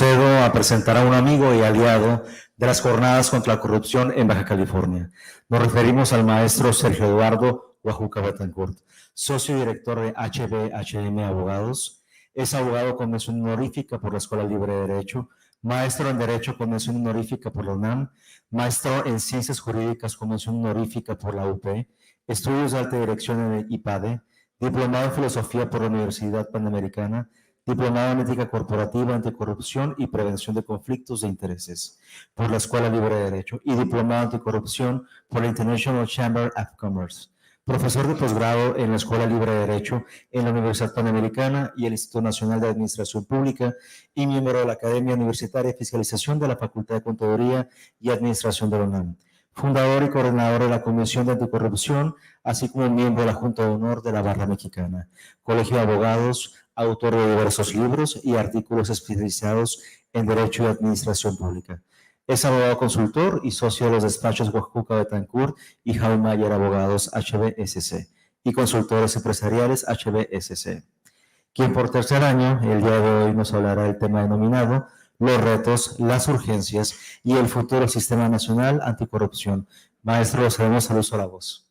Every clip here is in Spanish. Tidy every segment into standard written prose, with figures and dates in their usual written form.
Procedo a presentar a un amigo y aliado de las jornadas contra la corrupción en Baja California. Nos referimos al maestro Sergio Eduardo Guajuca Betancourt, socio y director de HB/HM Abogados. Es abogado con mención honorífica por la Escuela Libre de Derecho, maestro en Derecho con mención honorífica por la UNAM, maestro en Ciencias Jurídicas con mención honorífica por la UP, estudios de alta dirección en el IPADE, diplomado en Filosofía por la Universidad Panamericana, diplomado en Ética Corporativa, Anticorrupción y Prevención de Conflictos de Intereses por la Escuela Libre de Derecho y diplomado en Anticorrupción por la International Chamber of Commerce. Profesor de posgrado en la Escuela Libre de Derecho en la Universidad Panamericana y el Instituto Nacional de Administración Pública y miembro de la Academia Universitaria de Fiscalización de la Facultad de Contaduría y Administración de la UNAM. Fundador y coordinador de la Comisión de Anticorrupción, así como miembro de la Junta de Honor de la Barra Mexicana. Colegio de Abogados, autor de diversos libros y artículos especializados en Derecho y Administración Pública. Es abogado consultor y socio de los despachos Guajuca Betancourt y Haumayer Abogados HBSC y consultores empresariales HBSC, quien por tercer año, el día de hoy, nos hablará del tema denominado los retos, las urgencias y el futuro Sistema Nacional Anticorrupción. Maestro, lo cedemos al uso de la voz.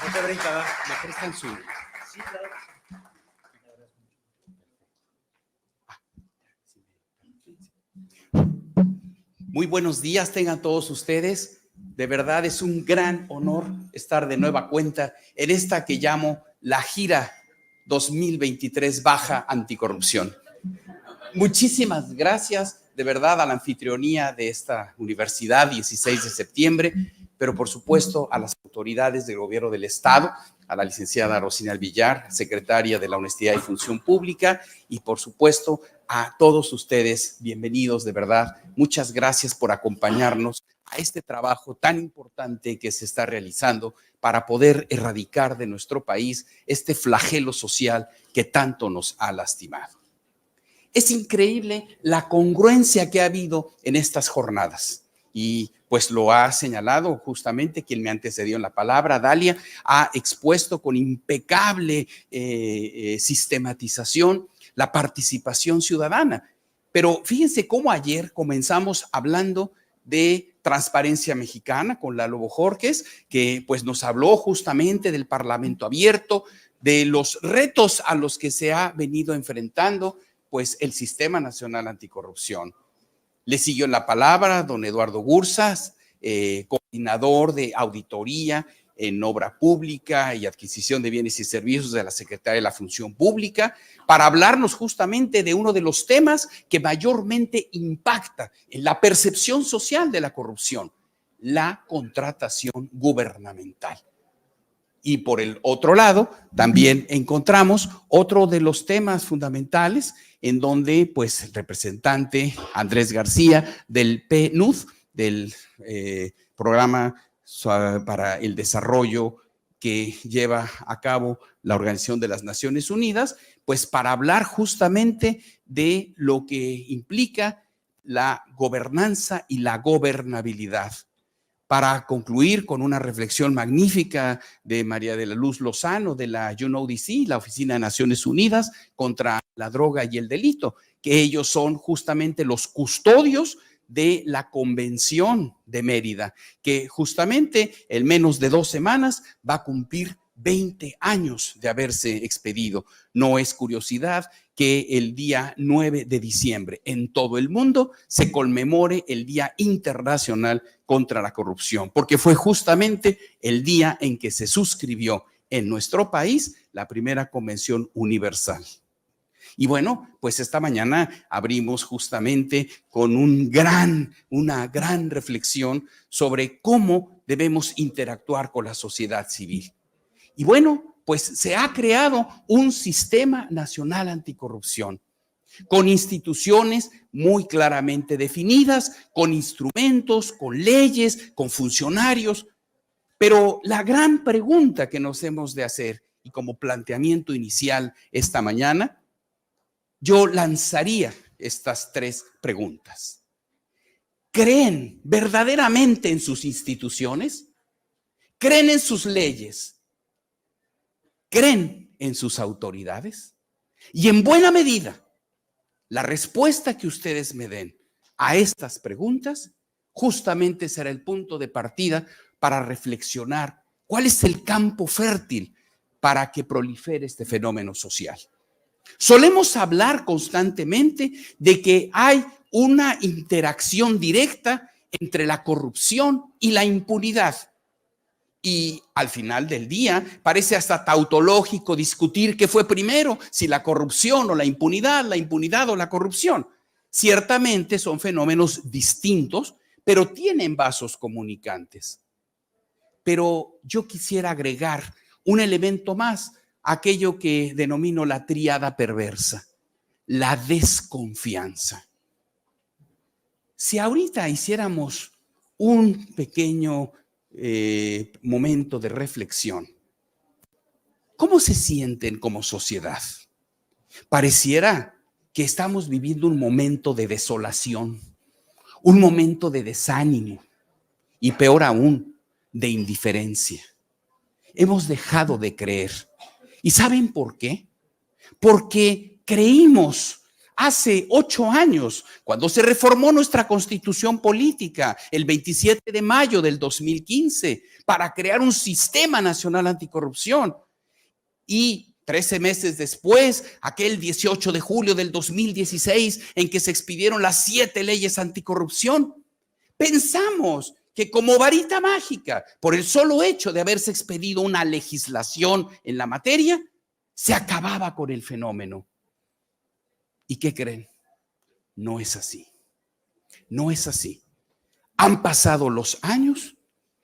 No te brinca, me prestan su... Sí, claro. Muy buenos días tengan todos ustedes. De verdad es un gran honor estar de nueva cuenta en esta que llamo la gira 2023 Baja Anticorrupción. Muchísimas gracias de verdad a la anfitrionía de esta universidad 16 de septiembre, pero por supuesto a las autoridades del gobierno del estado, a la licenciada Rosina Villar, secretaria de la Honestidad y Función Pública, y por supuesto a todos ustedes, bienvenidos de verdad. Muchas gracias por acompañarnos a este trabajo tan importante que se está realizando para poder erradicar de nuestro país este flagelo social que tanto nos ha lastimado. Es increíble la congruencia que ha habido en estas jornadas. Y pues lo ha señalado justamente quien me antecedió en la palabra, Dalia, ha expuesto con impecable sistematización la participación ciudadana. Pero fíjense cómo ayer comenzamos hablando de Transparencia Mexicana con Lalo Bojorquez, que pues nos habló justamente del Parlamento abierto, de los retos a los que se ha venido enfrentando pues el Sistema Nacional Anticorrupción. Le siguió en la palabra don Eduardo Gurzas, coordinador de auditoría en obra pública y adquisición de bienes y servicios de la Secretaría de la Función Pública, para hablarnos justamente de uno de los temas que mayormente impacta en la percepción social de la corrupción, la contratación gubernamental. Y por el otro lado, también encontramos otro de los temas fundamentales en donde pues el representante Andrés García del PNUD, del Programa para el Desarrollo que lleva a cabo la Organización de las Naciones Unidas, pues para hablar justamente de lo que implica la gobernanza y la gobernabilidad. Para concluir con una reflexión magnífica de María de la Luz Lozano de la UNODC, la Oficina de Naciones Unidas contra la Droga y el Delito, que ellos son justamente los custodios de la Convención de Mérida, que justamente en menos de 2 semanas va a cumplir 20 años de haberse expedido. No es curiosidad que el día 9 de diciembre en todo el mundo se conmemore el Día Internacional contra la Corrupción, porque fue justamente el día en que se suscribió en nuestro país la primera Convención Universal. Y bueno, pues esta mañana abrimos justamente con una gran reflexión sobre cómo debemos interactuar con la sociedad civil. Y bueno, pues se ha creado un Sistema Nacional Anticorrupción con instituciones muy claramente definidas, con instrumentos, con leyes, con funcionarios. Pero la gran pregunta que nos hemos de hacer, y como planteamiento inicial esta mañana, yo lanzaría estas 3 preguntas. ¿Creen verdaderamente en sus instituciones? ¿Creen en sus leyes? ¿Creen en sus autoridades? Y en buena medida, la respuesta que ustedes me den a estas preguntas justamente será el punto de partida para reflexionar cuál es el campo fértil para que prolifere este fenómeno social. Solemos hablar constantemente de que hay una interacción directa entre la corrupción y la impunidad. Y al final del día parece hasta tautológico discutir qué fue primero, si la corrupción o la impunidad o la corrupción. Ciertamente son fenómenos distintos, pero tienen vasos comunicantes. Pero yo quisiera agregar un elemento más, aquello que denomino la tríada perversa, la desconfianza. Si ahorita hiciéramos un pequeño momento de reflexión, ¿cómo se sienten como sociedad? Pareciera que estamos viviendo un momento de desolación, un momento de desánimo y peor aún, de indiferencia. Hemos dejado de creer. ¿Y saben por qué? Porque creímos hace 8 años, cuando se reformó nuestra constitución política, el 27 de mayo del 2015, para crear un sistema nacional anticorrupción. Y 13 meses después, aquel 18 de julio del 2016, en que se expidieron las 7 leyes anticorrupción, pensamos que como varita mágica, por el solo hecho de haberse expedido una legislación en la materia, se acababa con el fenómeno. ¿Y qué creen? No es así. No es así. Han pasado los años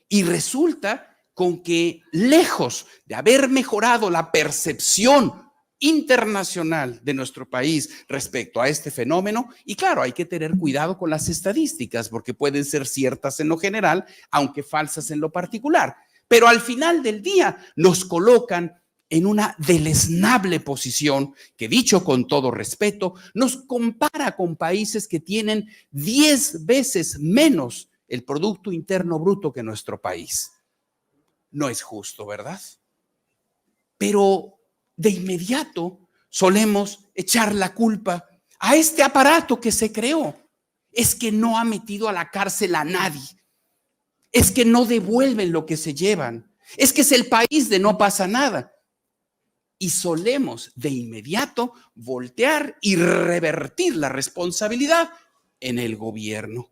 y resulta con que, lejos de haber mejorado la percepción internacional de nuestro país respecto a este fenómeno, y claro, hay que tener cuidado con las estadísticas porque pueden ser ciertas en lo general, aunque falsas en lo particular, pero al final del día nos colocan en una deleznable posición que, dicho con todo respeto, nos compara con países que tienen 10 veces menos el Producto Interno Bruto que nuestro país. No es justo, ¿verdad? Pero de inmediato solemos echar la culpa a este aparato que se creó. Es que no ha metido a la cárcel a nadie. Es que no devuelven lo que se llevan. Es que es el país de no pasa nada. Y solemos de inmediato voltear y revertir la responsabilidad en el gobierno.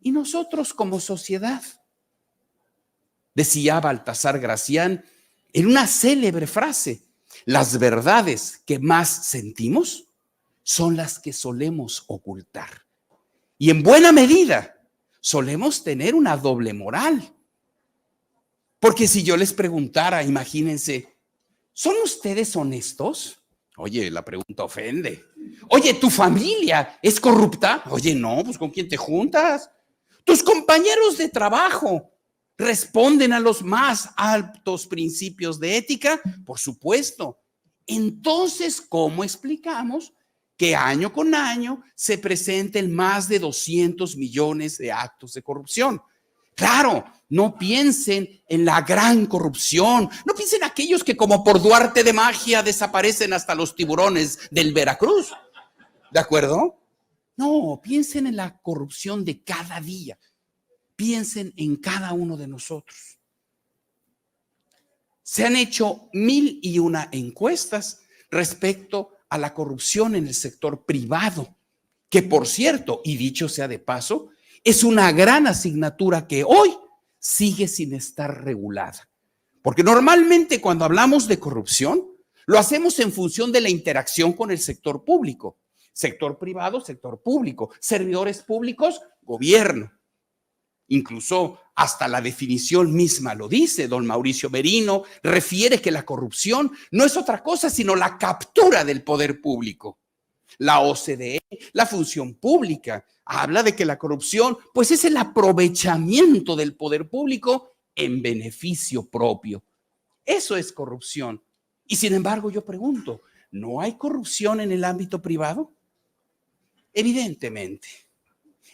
Y nosotros como sociedad, decía Baltasar Gracián en una célebre frase, las verdades que más sentimos son las que solemos ocultar. Y en buena medida solemos tener una doble moral. Porque si yo les preguntara, imagínense, ¿son ustedes honestos? Oye, la pregunta ofende. Oye, ¿tu familia es corrupta? Oye, no, pues ¿con quién te juntas? ¿Tus compañeros de trabajo responden a los más altos principios de ética? Por supuesto. Entonces, ¿cómo explicamos que año con año se presenten más de 200 millones de actos de corrupción? Claro, no piensen en la gran corrupción, no piensen en aquellos que como por Duarte de magia desaparecen hasta los tiburones del Veracruz, ¿de acuerdo? No, piensen en la corrupción de cada día, piensen en cada uno de nosotros. Se han hecho 1001 encuestas respecto a la corrupción en el sector privado, que por cierto, y dicho sea de paso, es una gran asignatura que hoy sigue sin estar regulada. Porque normalmente cuando hablamos de corrupción, lo hacemos en función de la interacción con el sector público. Sector privado, sector público. Servidores públicos, gobierno. Incluso hasta la definición misma lo dice. Don Mauricio Merino refiere que la corrupción no es otra cosa sino la captura del poder público. La OCDE, la función pública, habla de que la corrupción pues es el aprovechamiento del poder público en beneficio propio. Eso es corrupción. Y sin embargo yo pregunto, ¿no hay corrupción en el ámbito privado? Evidentemente.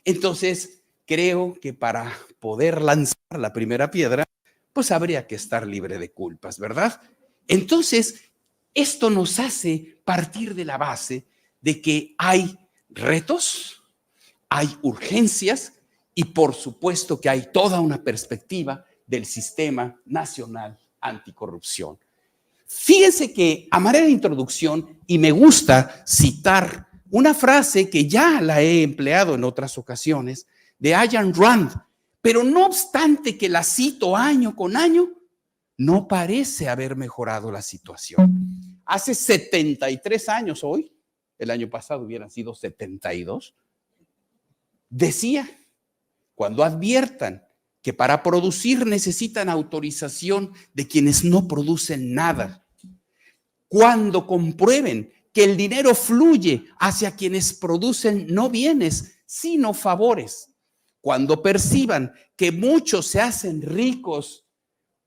Entonces creo que para poder lanzar la primera piedra pues habría que estar libre de culpas, ¿verdad? Entonces, Esto nos hace partir de la base de que hay retos, hay urgencias y por supuesto que hay toda una perspectiva del Sistema Nacional Anticorrupción. Fíjense que a manera de introducción, y me gusta citar una frase que ya la he empleado en otras ocasiones, de Ayn Rand, pero no obstante que la cito año con año, no parece haber mejorado la situación. Hace 73 años hoy, el año pasado hubieran sido 72, decía, cuando adviertan que para producir necesitan autorización de quienes no producen nada, cuando comprueben que el dinero fluye hacia quienes producen no bienes, sino favores, cuando perciban que muchos se hacen ricos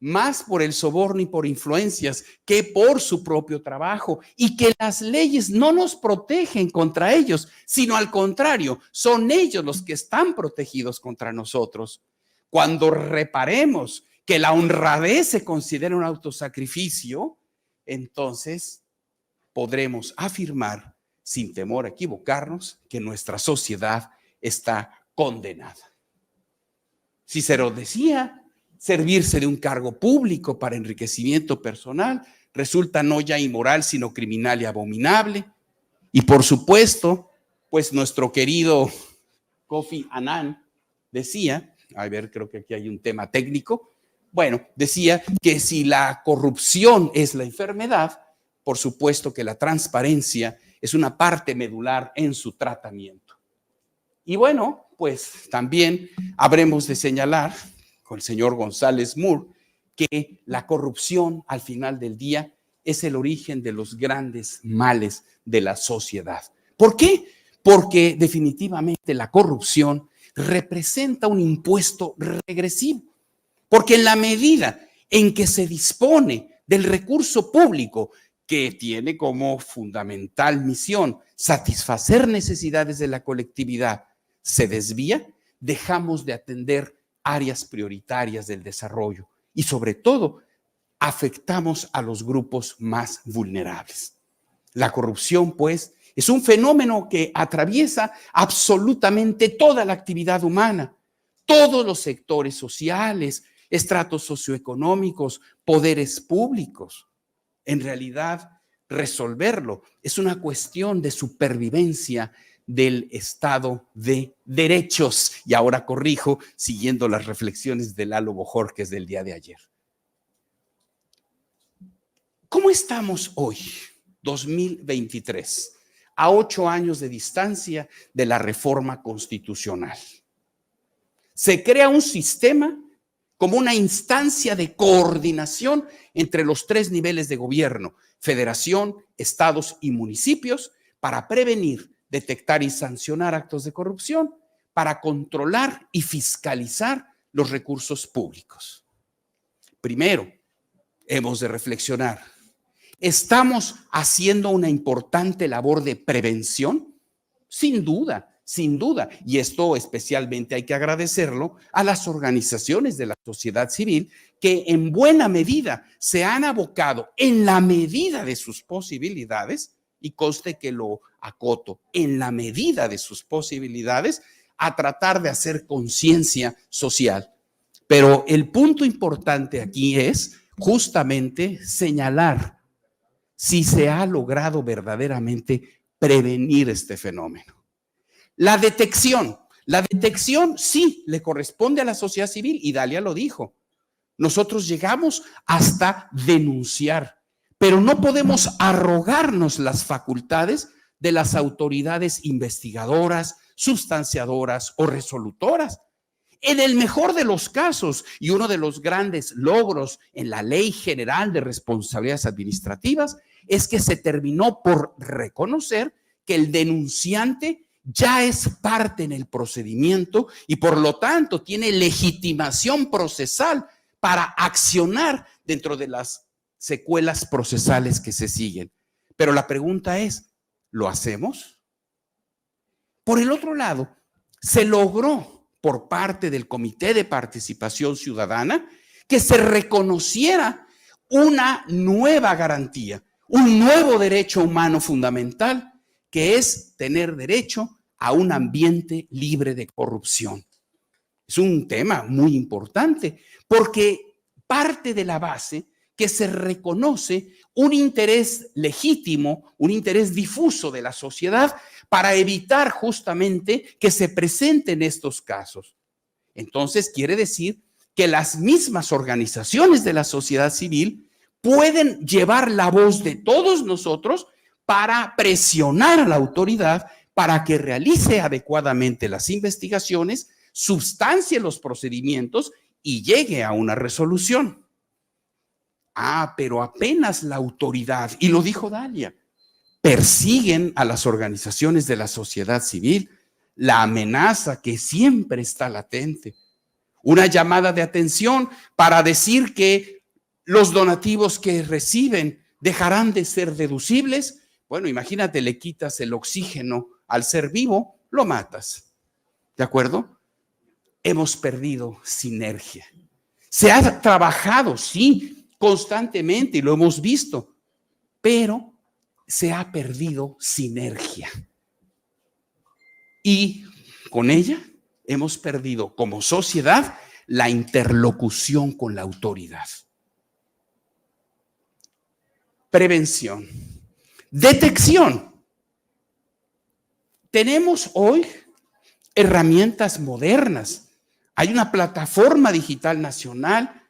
más por el soborno y por influencias que por su propio trabajo, y que las leyes no nos protegen contra ellos, sino al contrario, son ellos los que están protegidos contra nosotros. Cuando reparemos que la honradez se considera un autosacrificio, entonces podremos afirmar, sin temor a equivocarnos, que nuestra sociedad está condenada. Cicero decía, servirse de un cargo público para enriquecimiento personal resulta no ya inmoral, sino criminal y abominable. Y por supuesto, pues nuestro querido Kofi Annan decía, a ver, creo que aquí hay un tema técnico, bueno, decía que si la corrupción es la enfermedad, por supuesto que la transparencia es una parte medular en su tratamiento. Y bueno, pues también habremos de señalar con el señor González Moore que la corrupción al final del día es el origen de los grandes males de la sociedad. ¿Por qué? Porque definitivamente la corrupción representa un impuesto regresivo, porque en la medida en que se dispone del recurso público que tiene como fundamental misión satisfacer necesidades de la colectividad, se desvía, dejamos de atender áreas prioritarias del desarrollo y sobre todo afectamos a los grupos más vulnerables. La corrupción, pues, es un fenómeno que atraviesa absolutamente toda la actividad humana, todos los sectores sociales, estratos socioeconómicos, poderes públicos. En realidad, resolverlo es una cuestión de supervivencia del Estado de derechos. Y ahora corrijo, siguiendo las reflexiones de Lalo Bojorquez del día de ayer. ¿Cómo estamos hoy, 2023, a 8 años de distancia de la reforma constitucional? Se crea un sistema como una instancia de coordinación entre los 3 niveles de gobierno, federación, estados y municipios, para prevenir, detectar y sancionar actos de corrupción, para controlar y fiscalizar los recursos públicos. Primero, hemos de reflexionar, ¿estamos haciendo una importante labor de prevención? Sin duda. Y esto especialmente hay que agradecerlo a las organizaciones de la sociedad civil que en buena medida se han abocado en la medida de sus posibilidades, y conste que lo acoto, en la medida de sus posibilidades, a tratar de hacer conciencia social. Pero el punto importante aquí es justamente señalar si se ha logrado verdaderamente prevenir este fenómeno. La detección sí le corresponde a la sociedad civil y Dalia lo dijo. Nosotros llegamos hasta denunciar, pero no podemos arrogarnos las facultades de las autoridades investigadoras, sustanciadoras o resolutoras. En el mejor de los casos, y uno de los grandes logros en la Ley General de Responsabilidades Administrativas, es que se terminó por reconocer que el denunciante ya es parte en el procedimiento y por lo tanto tiene legitimación procesal para accionar dentro de las secuelas procesales que se siguen. Pero la pregunta es, ¿lo hacemos? Por el otro lado, se logró por parte del Comité de Participación Ciudadana que se reconociera una nueva garantía, un nuevo derecho humano fundamental, que es tener derecho a un ambiente libre de corrupción. Es un tema muy importante porque parte de la base que se reconoce un interés legítimo, un interés difuso de la sociedad para evitar justamente que se presenten estos casos. Entonces, quiere decir que las mismas organizaciones de la sociedad civil pueden llevar la voz de todos nosotros para presionar a la autoridad para que realice adecuadamente las investigaciones, substancie los procedimientos y llegue a una resolución. Pero apenas la autoridad, y lo dijo Dalia, persiguen a las organizaciones de la sociedad civil, la amenaza que siempre está latente, una llamada de atención para decir que los donativos que reciben dejarán de ser deducibles. Bueno, imagínate, le quitas el oxígeno al ser vivo, lo matas. ¿De acuerdo? Hemos perdido sinergia. Se ha trabajado, sí, constantemente, y lo hemos visto, pero se ha perdido sinergia. Y con ella hemos perdido como sociedad la interlocución con la autoridad. Prevención. Detección. Tenemos hoy herramientas modernas. Hay una plataforma digital nacional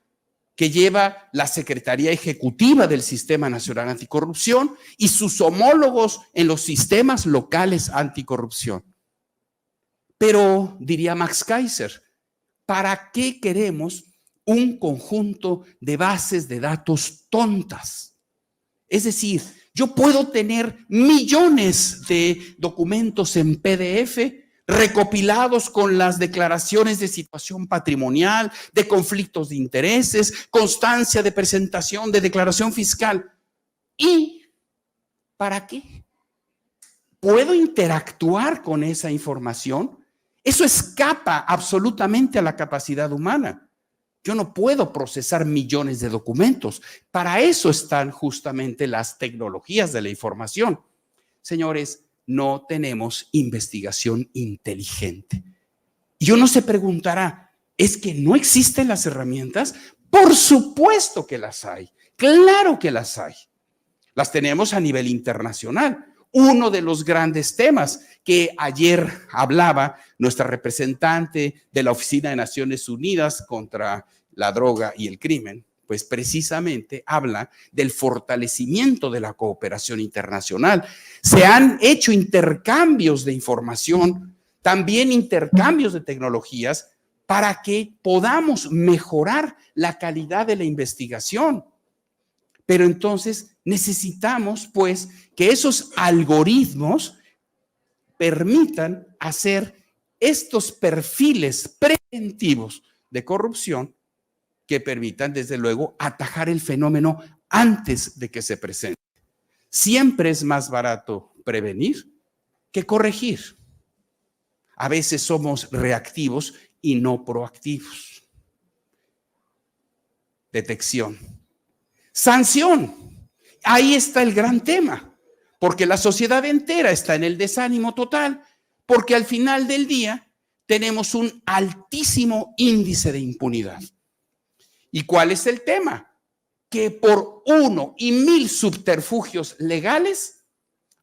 que lleva la Secretaría Ejecutiva del Sistema Nacional Anticorrupción y sus homólogos en los sistemas locales anticorrupción. Pero, diría Max Kaiser, ¿para qué queremos un conjunto de bases de datos tontas? Es decir, yo puedo tener millones de documentos en PDF recopilados con las declaraciones de situación patrimonial, de conflictos de intereses, constancia de presentación de declaración fiscal. ¿Y para qué? ¿Puedo interactuar con esa información? Eso escapa absolutamente a la capacidad humana. Yo no puedo procesar millones de documentos. Para eso están justamente las tecnologías de la información. Señores, no tenemos investigación inteligente. Y uno se preguntará, ¿es que no existen las herramientas? Por supuesto que las hay. Claro que las hay. Las tenemos a nivel internacional. Uno de los grandes temas que ayer hablaba nuestra representante de la Oficina de Naciones Unidas contra la Droga y el Crimen, pues precisamente habla del fortalecimiento de la cooperación internacional. Se han hecho intercambios de información, también intercambios de tecnologías para que podamos mejorar la calidad de la investigación. Pero entonces necesitamos, pues, que esos algoritmos permitan hacer estos perfiles preventivos de corrupción que permitan, desde luego, atajar el fenómeno antes de que se presente. Siempre es más barato prevenir que corregir. A veces somos reactivos y no proactivos. Detección. Sanción. Ahí está el gran tema, porque la sociedad entera está en el desánimo total, porque al final del día tenemos un altísimo índice de impunidad. ¿Y cuál es el tema? Que por 1 y 1000 subterfugios legales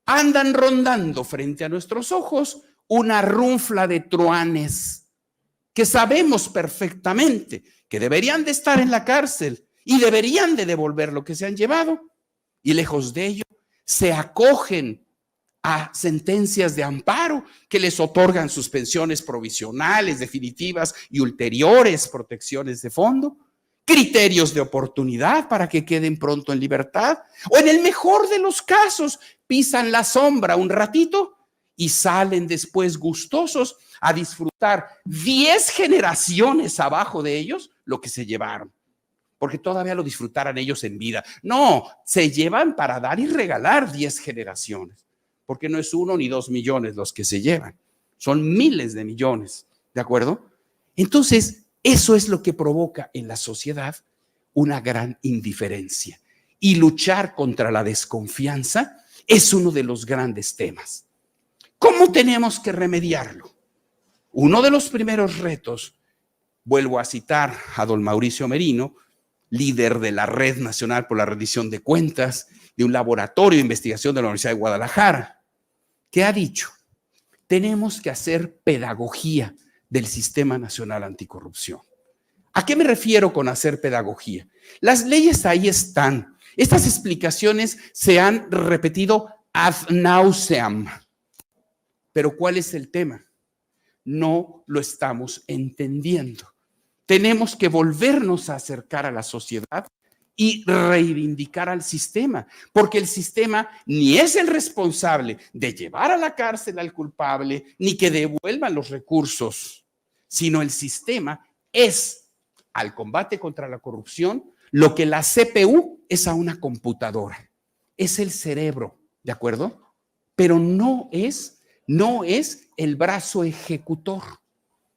andan rondando frente a nuestros ojos una runfla de truanes que sabemos perfectamente que deberían de estar en la cárcel y deberían de devolver lo que se han llevado, y lejos de ello se acogen a sentencias de amparo que les otorgan suspensiones provisionales, definitivas y ulteriores protecciones de fondo, criterios de oportunidad para que queden pronto en libertad, o en el mejor de los casos pisan la sombra un ratito y salen después gustosos a disfrutar 10 generaciones abajo de ellos lo que se llevaron, porque todavía lo disfrutaran ellos en vida. No, se llevan para dar y regalar 10 generaciones, porque no es 1 ni 2 millones los que se llevan, son miles de millones, ¿de acuerdo? Entonces, eso es lo que provoca en la sociedad una gran indiferencia. y luchar contra la desconfianza es uno de los grandes temas. ¿Cómo tenemos que remediarlo? Uno de los primeros retos, vuelvo a citar a don Mauricio Merino, líder de la Red Nacional por la Rendición de Cuentas, de un laboratorio de investigación de la Universidad de Guadalajara, que ha dicho, tenemos que hacer pedagogía del Sistema Nacional Anticorrupción. ¿A qué me refiero con hacer pedagogía? Las leyes ahí están. Estas explicaciones se han repetido ad nauseam. Pero ¿cuál es el tema? No lo estamos entendiendo. Tenemos que volvernos a acercar a la sociedad y reivindicar al sistema, porque el sistema ni es el responsable de llevar a la cárcel al culpable, ni que devuelvan los recursos, sino el sistema es al combate contra la corrupción lo que la CPU es a una computadora. Es el cerebro, ¿de acuerdo? Pero no es el brazo ejecutor.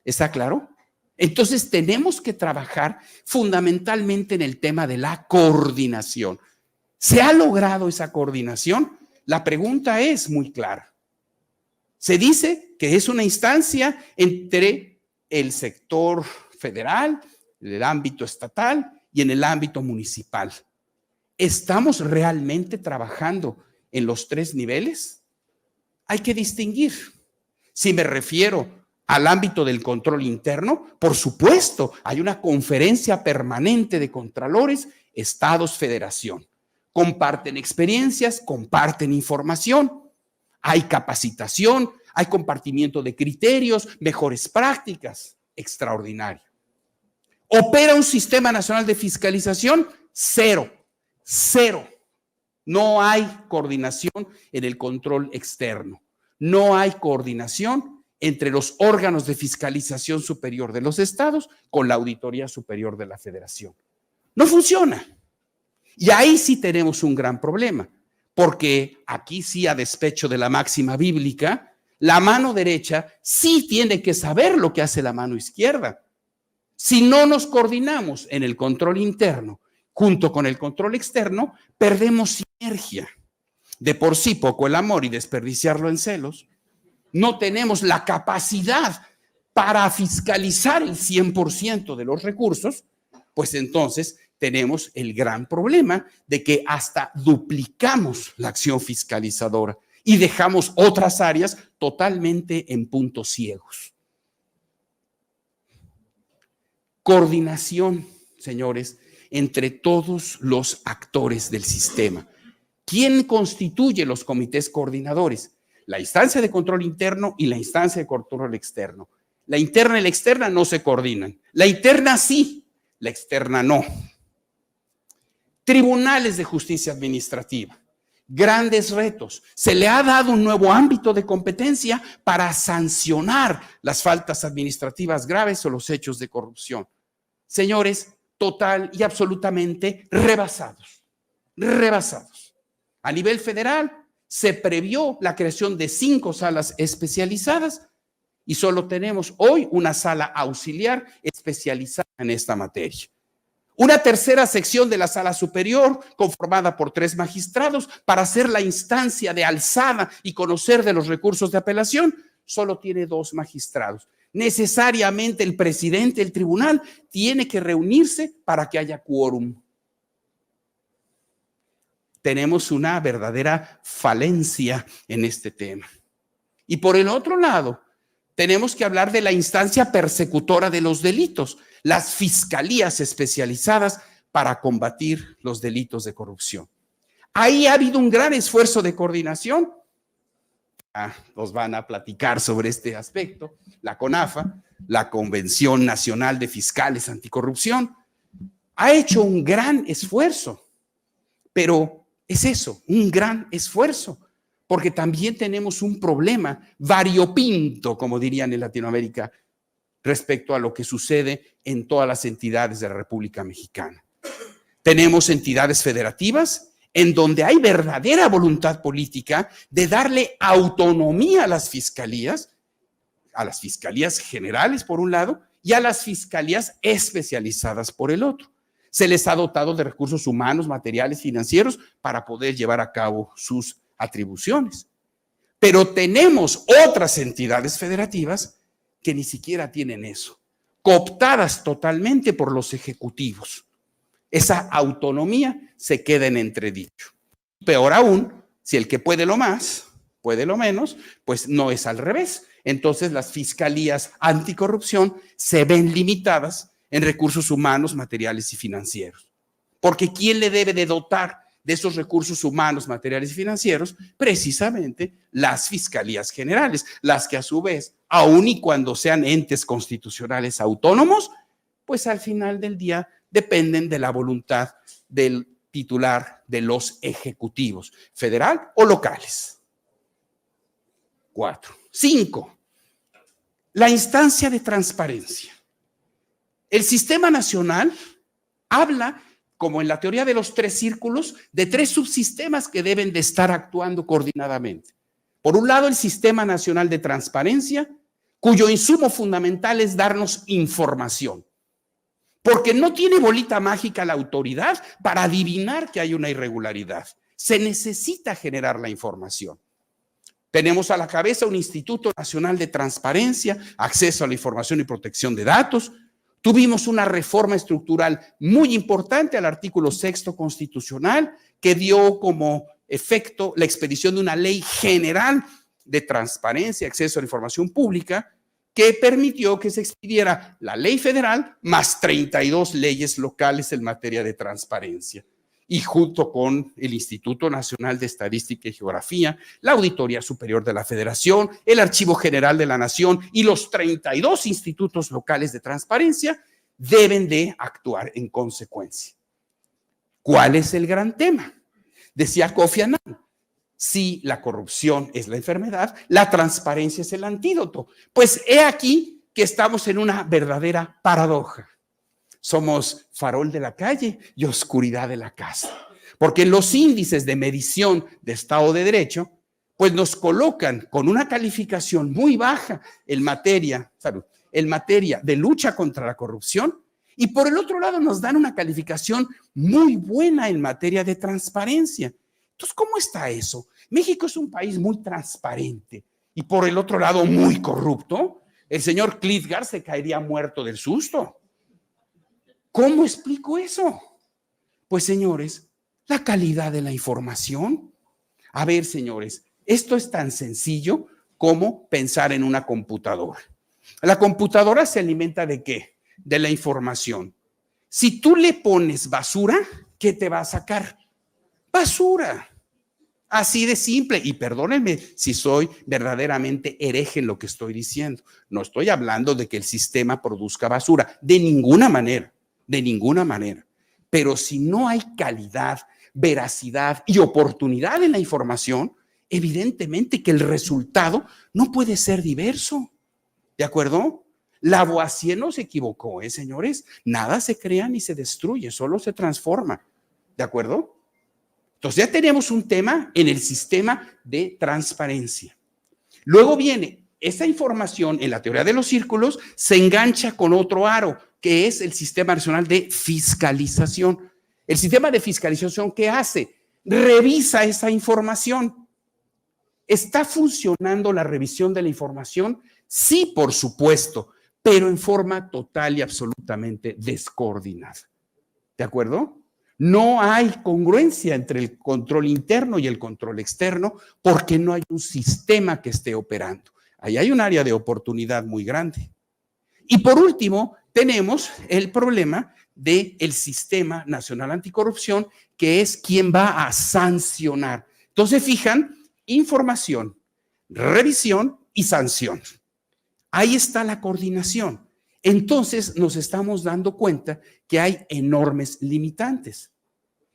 ¿Está claro? Entonces tenemos que trabajar fundamentalmente en el tema de la coordinación. ¿Se ha logrado esa coordinación? La pregunta es muy clara. Se dice que es una instancia entre el sector federal, el ámbito estatal y en el ámbito municipal. ¿Estamos realmente trabajando en los tres niveles? Hay que distinguir. Si me refiero al ámbito del control interno, por supuesto, hay una conferencia permanente de contralores, estados, federación. Comparten experiencias, comparten información, hay capacitación, hay compartimiento de criterios, mejores prácticas, extraordinario. ¿Opera un sistema nacional de fiscalización? Cero. No hay coordinación en el control externo. No hay coordinación entre los órganos de fiscalización superior de los estados con la Auditoría Superior de la Federación. No funciona. Y ahí sí tenemos un gran problema, porque aquí sí, a despecho de la máxima bíblica, la mano derecha sí tiene que saber lo que hace la mano izquierda. Si no nos coordinamos en el control interno junto con el control externo, perdemos sinergia. De por sí poco el amor y desperdiciarlo en celos. No tenemos la capacidad para fiscalizar el 100% de los recursos, pues entonces tenemos el gran problema de que hasta duplicamos la acción fiscalizadora y dejamos otras áreas totalmente en puntos ciegos. Coordinación, señores, entre todos los actores del sistema. ¿Quién constituye los comités coordinadores? La instancia de control interno y la instancia de control externo. La interna y la externa no se coordinan. La interna sí, la externa no. Tribunales de justicia administrativa. Grandes retos. Se le ha dado un nuevo ámbito de competencia para sancionar las faltas administrativas graves o los hechos de corrupción. Señores, total y absolutamente rebasados. A nivel federal, se previó la creación de 5 salas especializadas y solo tenemos hoy una sala auxiliar especializada en esta materia. Una tercera sección de la sala superior, conformada por 3 magistrados, para hacer la instancia de alzada y conocer de los recursos de apelación, solo tiene 2 magistrados. Necesariamente el presidente del tribunal tiene que reunirse para que haya quórum. Tenemos una verdadera falencia en este tema. Y por el otro lado, tenemos que hablar de la instancia persecutora de los delitos, las fiscalías especializadas para combatir los delitos de corrupción. Ahí ha habido un gran esfuerzo de coordinación. Nos van a platicar sobre este aspecto. La CONAFA, la Convención Nacional de Fiscales Anticorrupción, ha hecho un gran esfuerzo, pero es eso, un gran esfuerzo, porque también tenemos un problema variopinto, como dirían en Latinoamérica, respecto a lo que sucede en todas las entidades de la República Mexicana. Tenemos entidades federativas en donde hay verdadera voluntad política de darle autonomía a las fiscalías generales por un lado y a las fiscalías especializadas por el otro. se les ha dotado de recursos humanos, materiales, financieros para poder llevar a cabo sus atribuciones. Pero tenemos otras entidades federativas que ni siquiera tienen eso, cooptadas totalmente por los ejecutivos. Esa autonomía se queda en entredicho. Peor aún, si el que puede lo más, puede lo menos, pues no es al revés. Entonces las fiscalías anticorrupción se ven limitadas en recursos humanos, materiales y financieros. Porque ¿quién le debe de dotar de esos recursos humanos, materiales y financieros? Precisamente las fiscalías generales, las que a su vez, aun y cuando sean entes constitucionales autónomos, pues al final del día dependen de la voluntad del titular de los ejecutivos, federal o locales. 4. 5. La instancia de transparencia. El sistema nacional habla, como en la teoría de los 3 círculos, de 3 subsistemas que deben de estar actuando coordinadamente. Por un lado, el Sistema Nacional de Transparencia, cuyo insumo fundamental es darnos información. Porque no tiene bolita mágica la autoridad para adivinar que hay una irregularidad. Se necesita generar la información. Tenemos a la cabeza un Instituto Nacional de Transparencia, acceso a la información y protección de datos. Tuvimos una reforma estructural muy importante al artículo 6 constitucional que dio como efecto la expedición de una ley general de transparencia, acceso a la información pública, que permitió que se expidiera la ley federal más 32 leyes locales en materia de transparencia. Y junto con el Instituto Nacional de Estadística y Geografía, la Auditoría Superior de la Federación, el Archivo General de la Nación y los 32 institutos locales de transparencia deben de actuar en consecuencia. ¿Cuál es el gran tema? Decía Kofi Annan, si la corrupción es la enfermedad, la transparencia es el antídoto. Pues he aquí que estamos en una verdadera paradoja. Somos farol de la calle y oscuridad de la casa. Porque en los índices de medición de Estado de Derecho, pues nos colocan con una calificación muy baja en materia de lucha contra la corrupción, y por el otro lado nos dan una calificación muy buena en materia de transparencia. Entonces, ¿cómo está eso? México es un país muy transparente y por el otro lado muy corrupto. El señor Klitgar se caería muerto del susto. ¿Cómo explico eso? Pues, señores, la calidad de la información. A ver, señores, esto es tan sencillo como pensar en una computadora. La computadora se alimenta ¿de qué? De la información. Si tú le pones basura, ¿qué te va a sacar? Basura. Así de simple. Y perdónenme si soy verdaderamente hereje en lo que estoy diciendo. No estoy hablando de que el sistema produzca basura. De ninguna manera. De ninguna manera. Pero si no hay calidad, veracidad y oportunidad en la información, evidentemente que el resultado no puede ser diverso. ¿De acuerdo? Lavoisier no se equivocó, señores. Nada se crea ni se destruye, solo se transforma. ¿De acuerdo? Entonces ya tenemos un tema en el sistema de transparencia. Luego viene esa información en la teoría de los círculos, se engancha con otro aro, que es el Sistema Nacional de Fiscalización. El sistema de fiscalización, ¿qué hace? Revisa esa información. ¿Está funcionando la revisión de la información? Sí, por supuesto, pero en forma total y absolutamente descoordinada. ¿De acuerdo? No hay congruencia entre el control interno y el control externo porque no hay un sistema que esté operando. Ahí hay un área de oportunidad muy grande. Y por último, tenemos el problema del Sistema Nacional Anticorrupción, que es quien va a sancionar. Entonces, fijan, información, revisión y sanción. Ahí está la coordinación. Entonces nos estamos dando cuenta que hay enormes limitantes.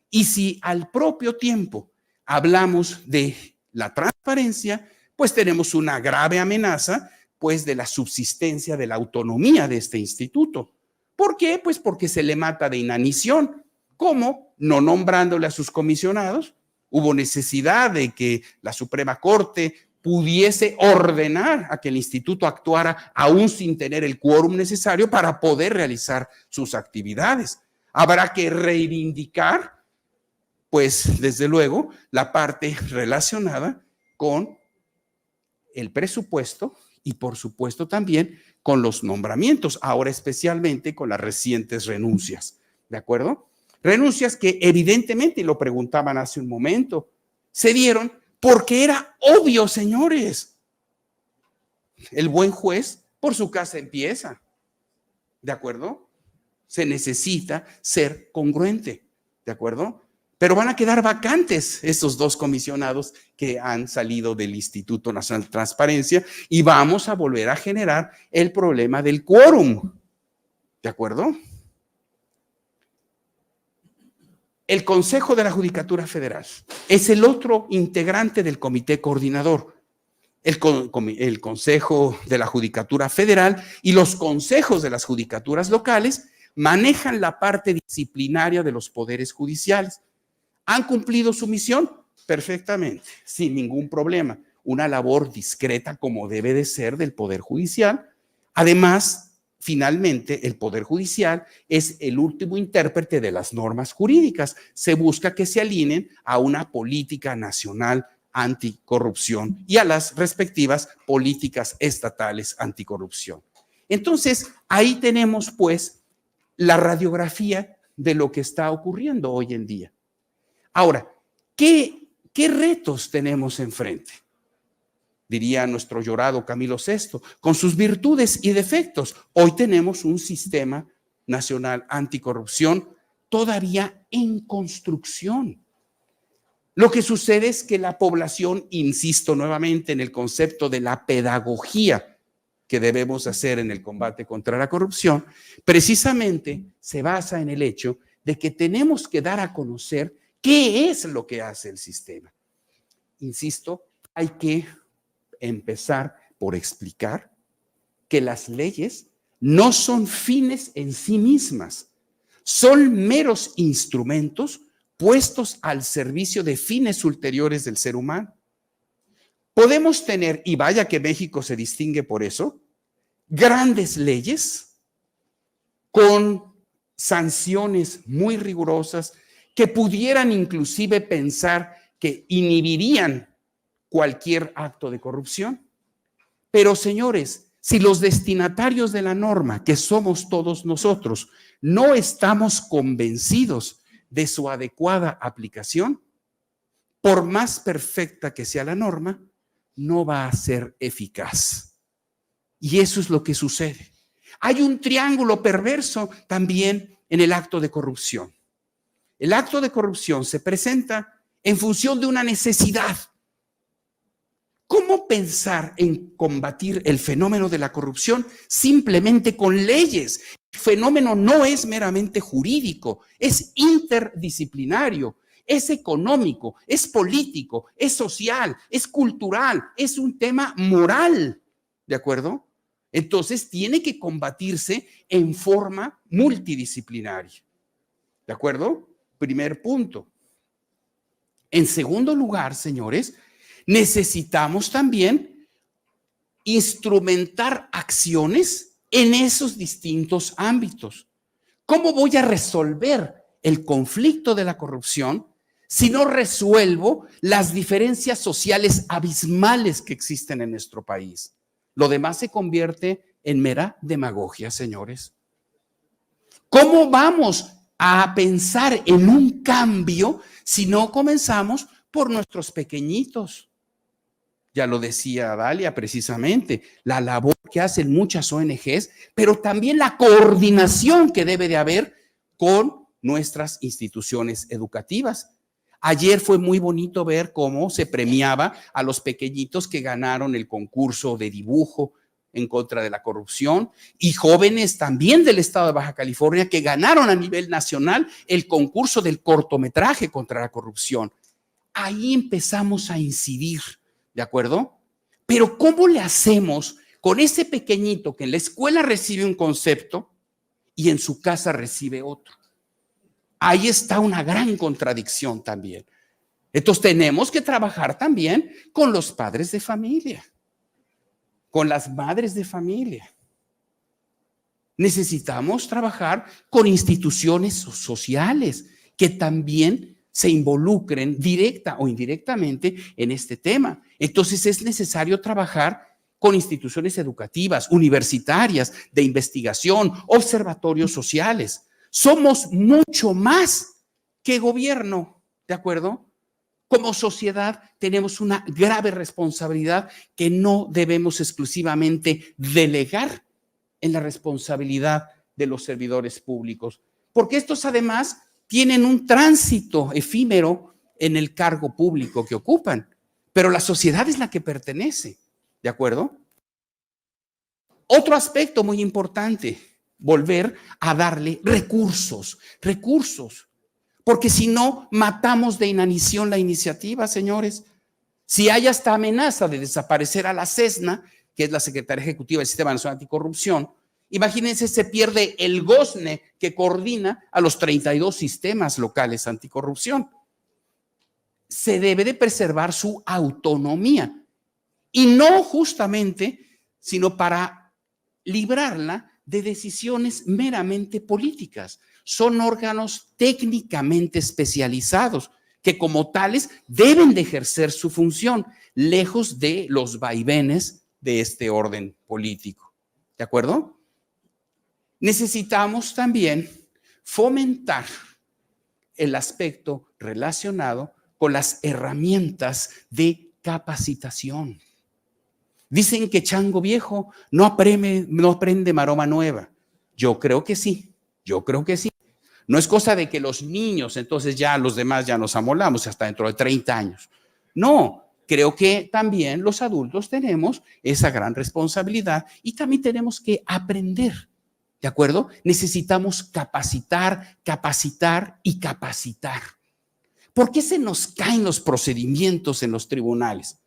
Y si al propio tiempo hablamos de la transparencia, pues tenemos una grave amenaza, pues de la subsistencia de la autonomía de este instituto. ¿Por qué? Pues porque se le mata de inanición. ¿Cómo? No nombrándole a sus comisionados. Hubo necesidad de que la Suprema Corte pudiese ordenar a que el instituto actuara aún sin tener el quórum necesario para poder realizar sus actividades. Habrá que reivindicar, pues, desde luego, la parte relacionada con el presupuesto y, por supuesto, también con los nombramientos, ahora especialmente con las recientes renuncias, ¿de acuerdo? Renuncias que evidentemente, y lo preguntaban hace un momento, se dieron porque era obvio, señores. El buen juez por su casa empieza, ¿de acuerdo? Se necesita ser congruente, ¿de acuerdo? Pero van a quedar vacantes estos dos comisionados que han salido del Instituto Nacional de Transparencia y vamos a volver a generar el problema del quórum, ¿de acuerdo? El Consejo de la Judicatura Federal es el otro integrante del comité coordinador. El Consejo de la Judicatura Federal y los consejos de las judicaturas locales manejan la parte disciplinaria de los poderes judiciales. ¿Han cumplido su misión? Perfectamente, sin ningún problema. Una labor discreta como debe de ser del Poder Judicial. Además, finalmente, el Poder Judicial es el último intérprete de las normas jurídicas. Se busca que se alineen a una política nacional anticorrupción y a las respectivas políticas estatales anticorrupción. Entonces, ahí tenemos pues la radiografía de lo que está ocurriendo hoy en día. Ahora, ¿qué retos tenemos enfrente? Diría nuestro llorado Camilo VI, con sus virtudes y defectos. Hoy tenemos un sistema nacional anticorrupción todavía en construcción. Lo que sucede es que la población, insisto nuevamente en el concepto de la pedagogía que debemos hacer en el combate contra la corrupción, precisamente se basa en el hecho de que tenemos que dar a conocer qué es lo que hace el sistema. Insisto, hay que empezar por explicar que las leyes no son fines en sí mismas, son meros instrumentos puestos al servicio de fines ulteriores del ser humano. Podemos tener, y vaya que México se distingue por eso, grandes leyes con sanciones muy rigurosas que pudieran inclusive pensar que inhibirían cualquier acto de corrupción. Pero, señores, si los destinatarios de la norma, que somos todos nosotros, no estamos convencidos de su adecuada aplicación, por más perfecta que sea la norma, no va a ser eficaz. Y eso es lo que sucede. Hay un triángulo perverso también en el acto de corrupción. El acto de corrupción se presenta en función de una necesidad. ¿Cómo pensar en combatir el fenómeno de la corrupción simplemente con leyes? El fenómeno no es meramente jurídico, es interdisciplinario, es económico, es político, es social, es cultural, es un tema moral, ¿de acuerdo? Entonces tiene que combatirse en forma multidisciplinaria, ¿de acuerdo? Primer punto. En segundo lugar, señores, necesitamos también instrumentar acciones en esos distintos ámbitos. ¿Cómo voy a resolver el conflicto de la corrupción si no resuelvo las diferencias sociales abismales que existen en nuestro país? Lo demás se convierte en mera demagogia, señores. ¿Cómo vamos a pensar en un cambio si no comenzamos por nuestros pequeñitos? Ya lo decía Dalia precisamente, la labor que hacen muchas ONGs, pero también la coordinación que debe de haber con nuestras instituciones educativas. Ayer fue muy bonito ver cómo se premiaba a los pequeñitos que ganaron el concurso de dibujo en contra de la corrupción y jóvenes también del estado de Baja California que ganaron a nivel nacional el concurso del cortometraje contra la corrupción. Ahí empezamos a incidir, ¿de acuerdo? Pero ¿cómo le hacemos con ese pequeñito que en la escuela recibe un concepto y en su casa recibe otro? Ahí está una gran contradicción también. Entonces tenemos que trabajar también con los padres de familia, con las madres de familia. necesitamos trabajar con instituciones sociales que también se involucren directa o indirectamente en este tema. Entonces es necesario trabajar con instituciones educativas, universitarias, de investigación, observatorios sociales. Somos mucho más que gobierno, ¿de acuerdo? Como sociedad tenemos una grave responsabilidad que no debemos exclusivamente delegar en la responsabilidad de los servidores públicos, porque estos además tienen un tránsito efímero en el cargo público que ocupan, pero la sociedad es la que pertenece, ¿de acuerdo? Otro aspecto muy importante, volver a darle recursos, porque si no, matamos de inanición la iniciativa, señores. Si hay hasta amenaza de desaparecer a la SESNA, que es la Secretaría Ejecutiva del Sistema Nacional Anticorrupción, imagínense, se pierde el GOSNE que coordina a los 32 sistemas locales anticorrupción. Se debe de preservar su autonomía y no justamente, sino para librarla de decisiones meramente políticas. Son órganos técnicamente especializados que como tales deben de ejercer su función, lejos de los vaivenes de este orden político. ¿De acuerdo? Necesitamos también fomentar el aspecto relacionado con las herramientas de capacitación. Dicen que chango viejo no aprende maroma nueva. Yo creo que sí. No es cosa de que los niños, entonces ya los demás ya nos amolamos hasta dentro de 30 años. No, creo que también los adultos tenemos esa gran responsabilidad y también tenemos que aprender. ¿De acuerdo? Necesitamos capacitar. ¿Por qué se nos caen los procedimientos en los tribunales?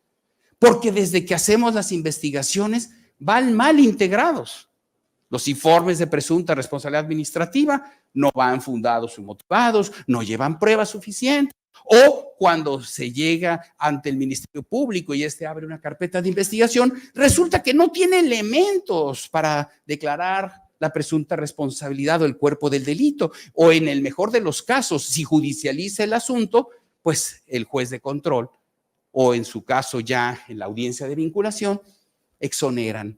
Porque desde que hacemos las investigaciones van mal integrados. Los informes de presunta responsabilidad administrativa no van fundados o motivados, no llevan pruebas suficientes. O cuando se llega ante el Ministerio Público y este abre una carpeta de investigación, resulta que no tiene elementos para declarar la presunta responsabilidad o el cuerpo del delito, o en el mejor de los casos, si judicializa el asunto, pues el juez de control, o en su caso ya en la audiencia de vinculación, exoneran.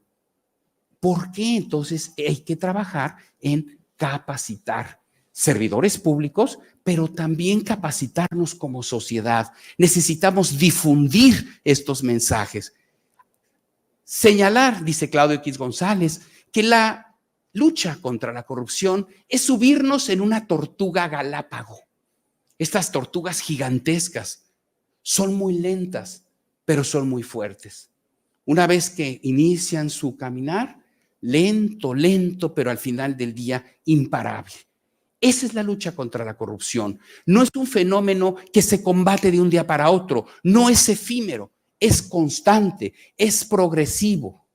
¿Por qué entonces hay que trabajar en capacitar servidores públicos, pero también capacitarnos como sociedad? Necesitamos difundir estos mensajes. Señalar, dice Claudio X González, que la lucha contra la corrupción es subirnos en una tortuga galápago. Estas tortugas gigantescas son muy lentas, pero son muy fuertes. Una vez que inician su caminar, lento, pero al final del día imparable. Esa es la lucha contra la corrupción. No es un fenómeno que se combate de un día para otro, no es efímero, es constante, es progresivo.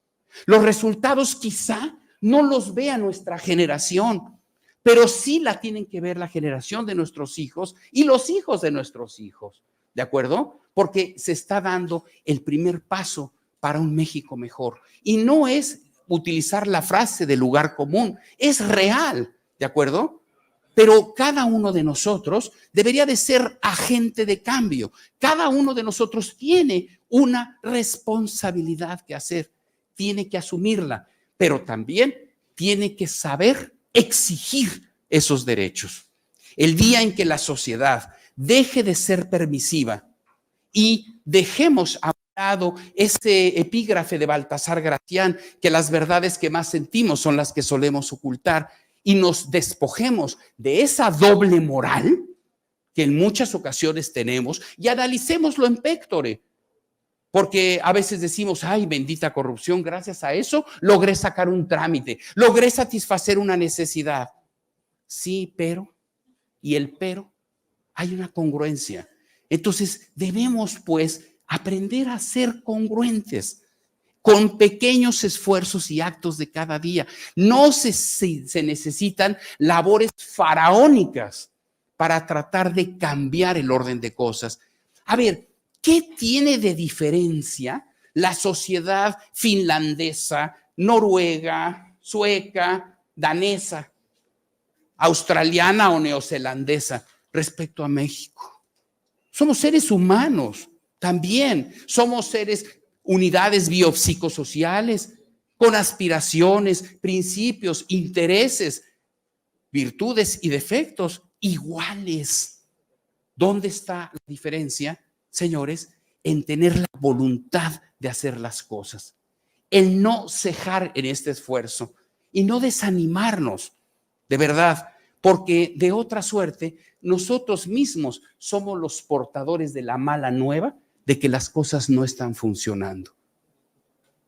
Los resultados quizá no los vea nuestra generación, pero sí la tienen que ver la generación de nuestros hijos y los hijos de nuestros hijos, ¿de acuerdo? Porque se está dando el primer paso para un México mejor. Y no es utilizar la frase de lugar común, es real, ¿de acuerdo? Pero cada uno de nosotros debería de ser agente de cambio. Cada uno de nosotros tiene una responsabilidad que hacer, tiene que asumirla, pero también tiene que saber exigir esos derechos. El día en que la sociedad deje de ser permisiva y dejemos a un lado ese epígrafe de Baltasar Gracián, que las verdades que más sentimos son las que solemos ocultar, y nos despojemos de esa doble moral que en muchas ocasiones tenemos y analicémoslo en pectore. Porque a veces decimos, ay, bendita corrupción, gracias a eso logré sacar un trámite, logré satisfacer una necesidad. Sí, pero, y el pero, hay una congruencia. Entonces debemos pues aprender a ser congruentes con pequeños esfuerzos y actos de cada día. No se necesitan labores faraónicas para tratar de cambiar el orden de cosas. A ver, ¿qué tiene de diferencia la sociedad finlandesa, noruega, sueca, danesa, australiana o neozelandesa respecto a México. Somos seres humanos también, somos seres, unidades biopsicosociales, con aspiraciones, principios, intereses, virtudes y defectos iguales. ¿Dónde está la diferencia, señores? En tener la voluntad de hacer las cosas, el no cejar en este esfuerzo y no desanimarnos, de verdad, porque de otra suerte nosotros mismos somos los portadores de la mala nueva de que las cosas no están funcionando.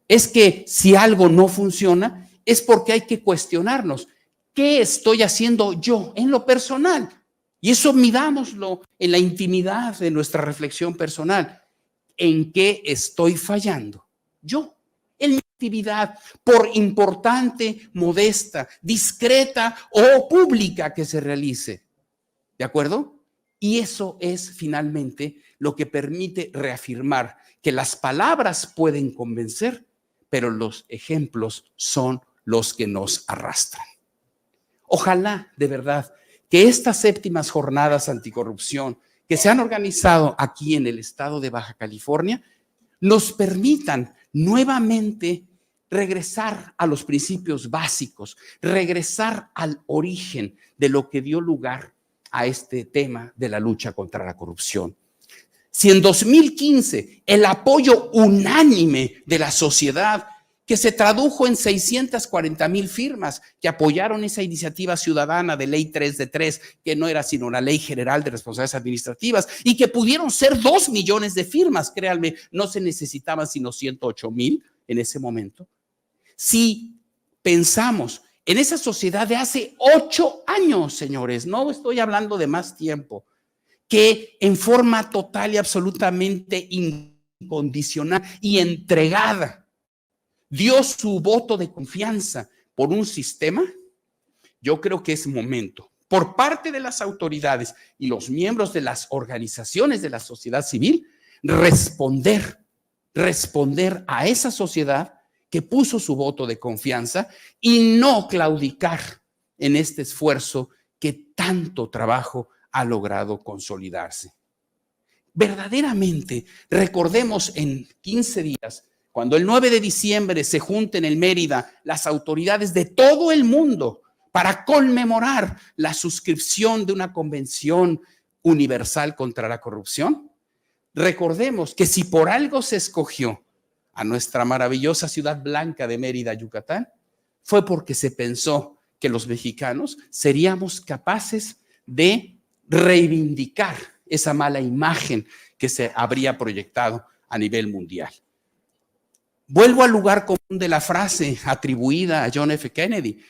Es que si algo no funciona es porque hay que cuestionarnos. ¿Qué estoy haciendo yo en lo personal? Y eso midámoslo en la intimidad de nuestra reflexión personal. ¿En qué estoy fallando yo? En mi actividad, por importante, modesta, discreta o pública que se realice. ¿De acuerdo? Y eso es finalmente lo que permite reafirmar que las palabras pueden convencer, pero los ejemplos son los que nos arrastran. Ojalá, de verdad, que estas séptimas jornadas anticorrupción que se han organizado aquí en el estado de Baja California nos permitan nuevamente regresar a los principios básicos, regresar al origen de lo que dio lugar a este tema de la lucha contra la corrupción. Si en 2015 el apoyo unánime de la sociedad, que se tradujo en 640,000 firmas que apoyaron esa iniciativa ciudadana de ley 3 de 3, que no era sino una ley general de responsabilidades administrativas, y que pudieron ser 2 millones de firmas, créanme, no se necesitaban sino 108,000 en ese momento. Si pensamos en esa sociedad de hace 8 años, señores, no estoy hablando de más tiempo, que en forma total y absolutamente incondicional y entregada dio su voto de confianza por un sistema, yo creo que es momento, por parte de las autoridades y los miembros de las organizaciones de la sociedad civil, responder a esa sociedad que puso su voto de confianza y no claudicar en este esfuerzo que tanto trabajo ha logrado consolidarse. Verdaderamente, recordemos en 15 días, cuando el 9 de diciembre se junten en Mérida las autoridades de todo el mundo para conmemorar la suscripción de una convención universal contra la corrupción, recordemos que si por algo se escogió a nuestra maravillosa ciudad blanca de Mérida, Yucatán, fue porque se pensó que los mexicanos seríamos capaces de reivindicar esa mala imagen que se habría proyectado a nivel mundial. Vuelvo al lugar común de la frase atribuida a John F. Kennedy.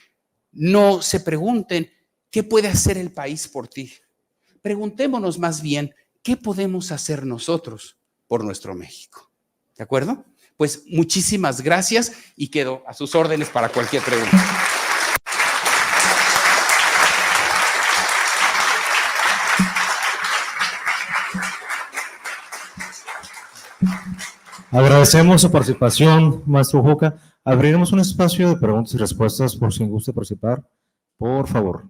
No se pregunten, ¿qué puede hacer el país por ti? Preguntémonos más bien, ¿qué podemos hacer nosotros por nuestro México? ¿De acuerdo? Pues muchísimas gracias y quedo a sus órdenes para cualquier pregunta. Agradecemos su participación, maestro Joca. Abriremos un espacio de preguntas y respuestas por si guste participar. Por favor.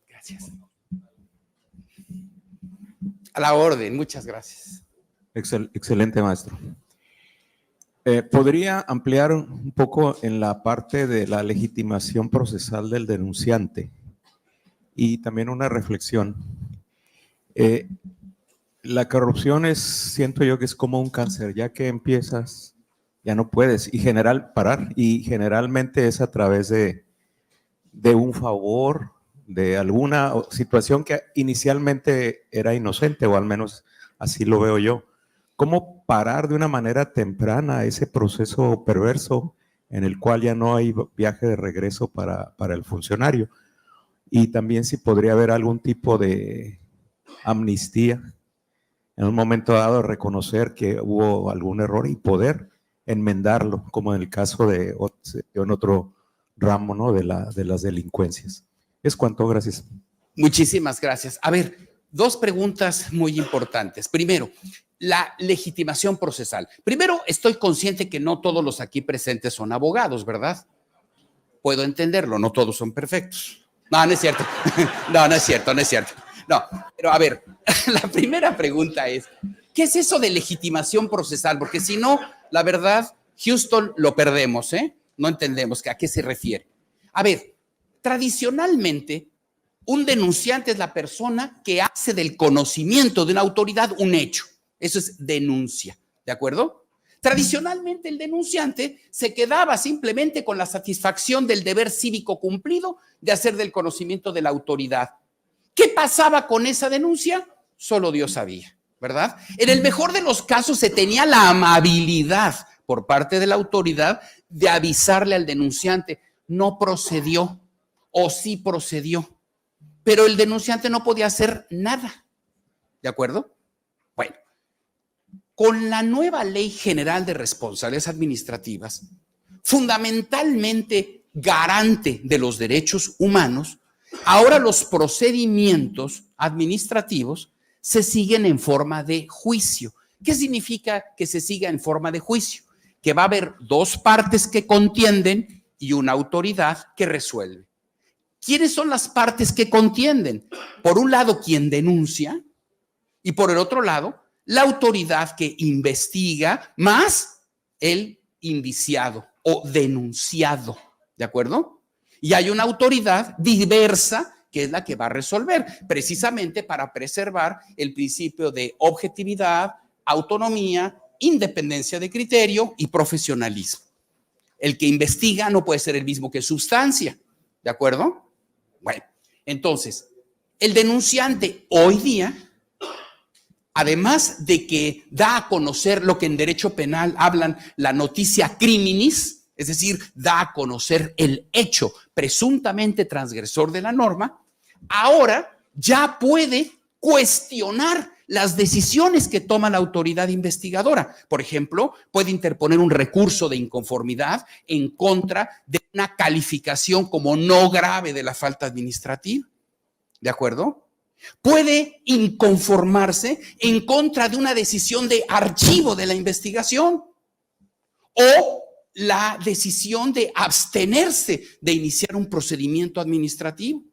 Gracias. A la orden, muchas gracias. Excelente, maestro. ¿Podría ampliar un poco en la parte de la legitimación procesal del denunciante? Y también una reflexión. La corrupción siento yo que es como un cáncer, ya que empiezas, ya no puedes parar, y generalmente es a través de un favor, de alguna situación que inicialmente era inocente, o al menos así lo veo yo. ¿Cómo parar de una manera temprana ese proceso perverso en el cual ya no hay viaje de regreso para el funcionario? Y también si podría haber algún tipo de amnistía en un momento dado, reconocer que hubo algún error y poder enmendarlo, como en el caso de en otro ramo, ¿no?, de las delincuencias. Es cuanto, gracias. Muchísimas gracias. A ver, 2 preguntas muy importantes. Primero, la legitimación procesal. Primero, estoy consciente que no todos los aquí presentes son abogados, ¿verdad? puedo entenderlo, no todos son perfectos. No, no es cierto. No, no es cierto, no es cierto. No, pero a ver, la primera pregunta es, ¿qué es eso de legitimación procesal? Porque si no, la verdad, Houston, lo perdemos, ¿eh? No entendemos a qué se refiere. A ver, tradicionalmente, un denunciante es la persona que hace del conocimiento de una autoridad un hecho. Eso es denuncia, ¿de acuerdo? Tradicionalmente el denunciante se quedaba simplemente con la satisfacción del deber cívico cumplido de hacer del conocimiento de la autoridad. ¿Qué pasaba con esa denuncia? Solo Dios sabía, ¿verdad? En el mejor de los casos se tenía la amabilidad por parte de la autoridad de avisarle al denunciante, no procedió o sí procedió, pero el denunciante no podía hacer nada, ¿de acuerdo? Bueno, con la nueva Ley General de Responsabilidades Administrativas, fundamentalmente garante de los derechos humanos, ahora los procedimientos administrativos se siguen en forma de juicio. ¿Qué significa que se siga en forma de juicio? Que va a haber dos partes que contienden y una autoridad que resuelve. ¿Quiénes son las partes que contienden? Por un lado, quien denuncia y por el otro lado, la autoridad que investiga más el indiciado o denunciado, ¿de acuerdo? Y hay una autoridad diversa que es la que va a resolver, precisamente para preservar el principio de objetividad, autonomía, independencia de criterio y profesionalismo. El que investiga no puede ser el mismo que sustancia, ¿de acuerdo? Bueno, entonces, el denunciante hoy día, además de que da a conocer lo que en derecho penal hablan la noticia criminis, es decir, da a conocer el hecho presuntamente transgresor de la norma, ahora ya puede cuestionar las decisiones que toma la autoridad investigadora. Por ejemplo, puede interponer un recurso de inconformidad en contra de una calificación como no grave de la falta administrativa. ¿De acuerdo? Puede inconformarse en contra de una decisión de archivo de la investigación o la decisión de abstenerse de iniciar un procedimiento administrativo.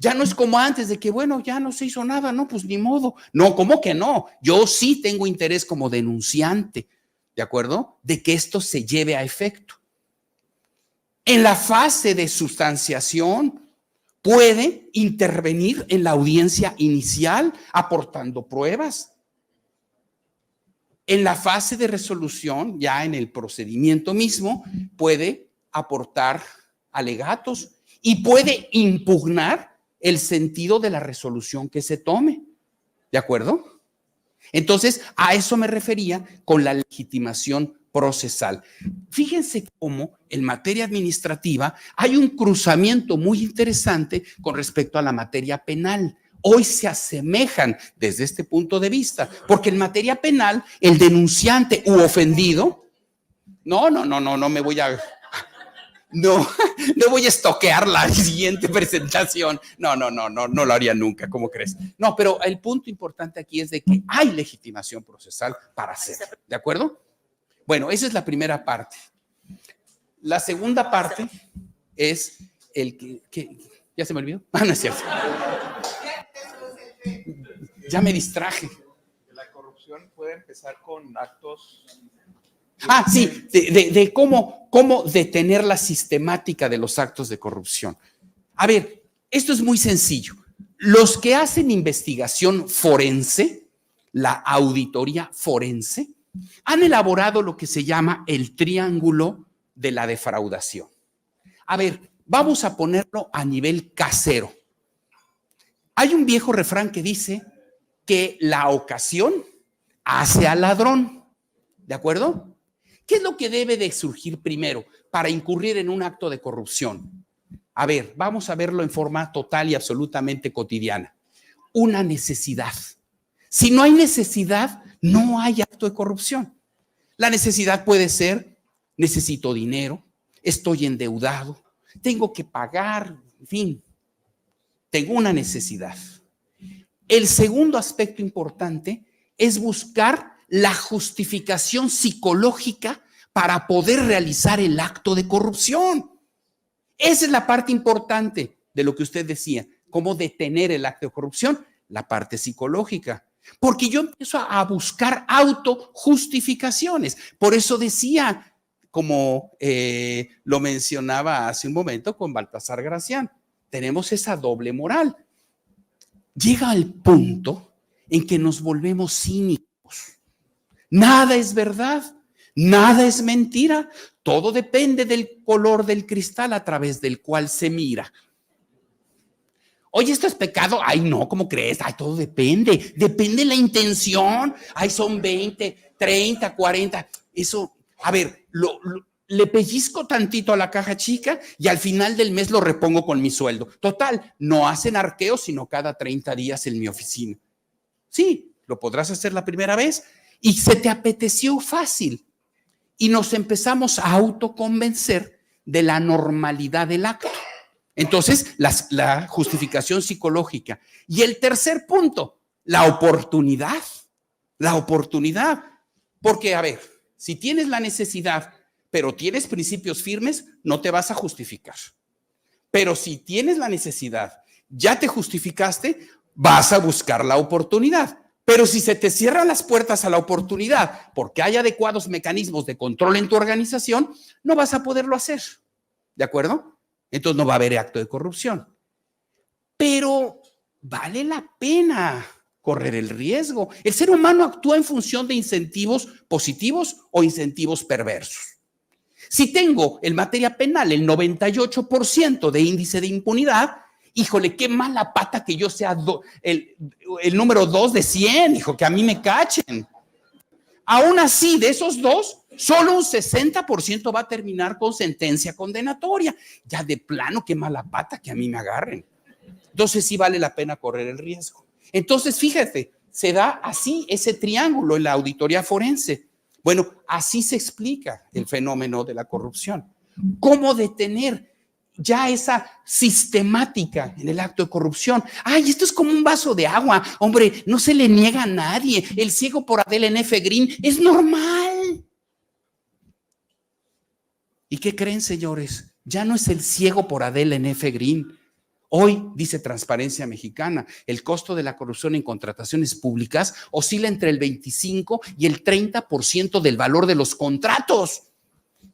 Ya no es como antes de que, bueno, ya no se hizo nada, no, pues ni modo. No, ¿cómo que no? Yo sí tengo interés como denunciante, ¿de acuerdo? De que esto se lleve a efecto. En la fase de sustanciación, puede intervenir en la audiencia inicial aportando pruebas. En la fase de resolución, ya en el procedimiento mismo, puede aportar alegatos y puede impugnar el sentido de la resolución que se tome. ¿De acuerdo? Entonces, a eso me refería con la legitimación procesal. Fíjense cómo en materia administrativa hay un cruzamiento muy interesante con respecto a la materia penal. Hoy se asemejan desde este punto de vista, porque en materia penal el denunciante u ofendido, no me voy a... No voy a estoquear la siguiente presentación. No lo haría nunca, ¿cómo crees? No, pero el punto importante aquí es de que hay legitimación procesal para hacerlo, ¿de acuerdo? Bueno, esa es la primera parte. La segunda parte es el que ¿ya se me olvidó? Ah, no es cierto. Ya me distraje. La corrupción puede empezar con actos... Sí, de cómo detener la sistemática de los actos de corrupción. A ver, esto es muy sencillo. Los que hacen investigación forense, la auditoría forense, han elaborado lo que se llama el triángulo de la defraudación. A ver, vamos a ponerlo a nivel casero. Hay un viejo refrán que dice que la ocasión hace al ladrón. ¿De acuerdo? ¿Qué es lo que debe de surgir primero para incurrir en un acto de corrupción? A ver, vamos a verlo en forma total y absolutamente cotidiana. Una necesidad. Si no hay necesidad, no hay acto de corrupción. La necesidad puede ser, necesito dinero, estoy endeudado, tengo que pagar, en fin, tengo una necesidad. El segundo aspecto importante es buscar la justificación psicológica para poder realizar el acto de corrupción. Esa es la parte importante de lo que usted decía, cómo detener el acto de corrupción, la parte psicológica. Porque yo empiezo a buscar autojustificaciones. Por eso decía, como lo mencionaba hace un momento con Baltasar Gracián, tenemos esa doble moral. Llega al punto en que nos volvemos cínicos. Nada es verdad, nada es mentira. Todo depende del color del cristal a través del cual se mira. Oye, ¿esto es pecado? Ay, no, ¿cómo crees? Ay, todo depende. Depende la intención. Ay, son 20, 30, 40. Eso, a ver, le pellizco tantito a la caja chica y al final del mes lo repongo con mi sueldo. Total, no hacen arqueos sino cada 30 días en mi oficina. Sí, lo podrás hacer la primera vez y se te apeteció fácil. Y nos empezamos a autoconvencer de la normalidad del acto. Entonces, la justificación psicológica. Y el tercer punto, la oportunidad. La oportunidad. Porque, a ver, si tienes la necesidad, pero tienes principios firmes, no te vas a justificar. Pero si tienes la necesidad, ya te justificaste, vas a buscar la oportunidad. Pero si se te cierran las puertas a la oportunidad porque hay adecuados mecanismos de control en tu organización, no vas a poderlo hacer. ¿De acuerdo? Entonces no va a haber acto de corrupción. Pero vale la pena correr el riesgo. El ser humano actúa en función de incentivos positivos o incentivos perversos. Si tengo en materia penal el 98% de índice de impunidad, híjole, qué mala pata que yo sea el número 2 de 100, hijo, que a mí me cachen. Aún así, de esos dos, solo un 60% va a terminar con sentencia condenatoria. Ya de plano, qué mala pata que a mí me agarren. Entonces sí vale la pena correr el riesgo. Entonces, fíjate, se da así ese triángulo en la auditoría forense. Bueno, así se explica el fenómeno de la corrupción. ¿Cómo detener ya esa sistemática en el acto de corrupción? Ay, esto es como un vaso de agua. Hombre, no se le niega a nadie. El ciego por Adela N.F. Green es normal. ¿Y qué creen, señores? Ya no es el ciego por Adela N.F. Green. Hoy, dice Transparencia Mexicana, el costo de la corrupción en contrataciones públicas oscila entre el 25 y el 30% del valor de los contratos.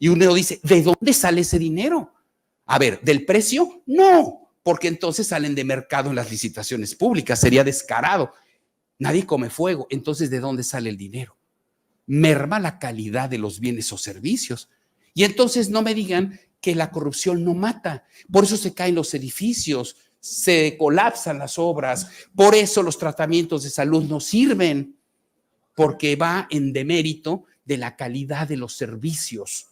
Y uno dice, ¿de dónde sale ese dinero? A ver, ¿del precio? No, porque entonces salen de mercado en las licitaciones públicas, sería descarado. Nadie come fuego, entonces ¿de dónde sale el dinero? Merma la calidad de los bienes o servicios. Y entonces no me digan que la corrupción no mata. Por eso se caen los edificios, se colapsan las obras, por eso los tratamientos de salud no sirven, porque va en demérito de la calidad de los servicios.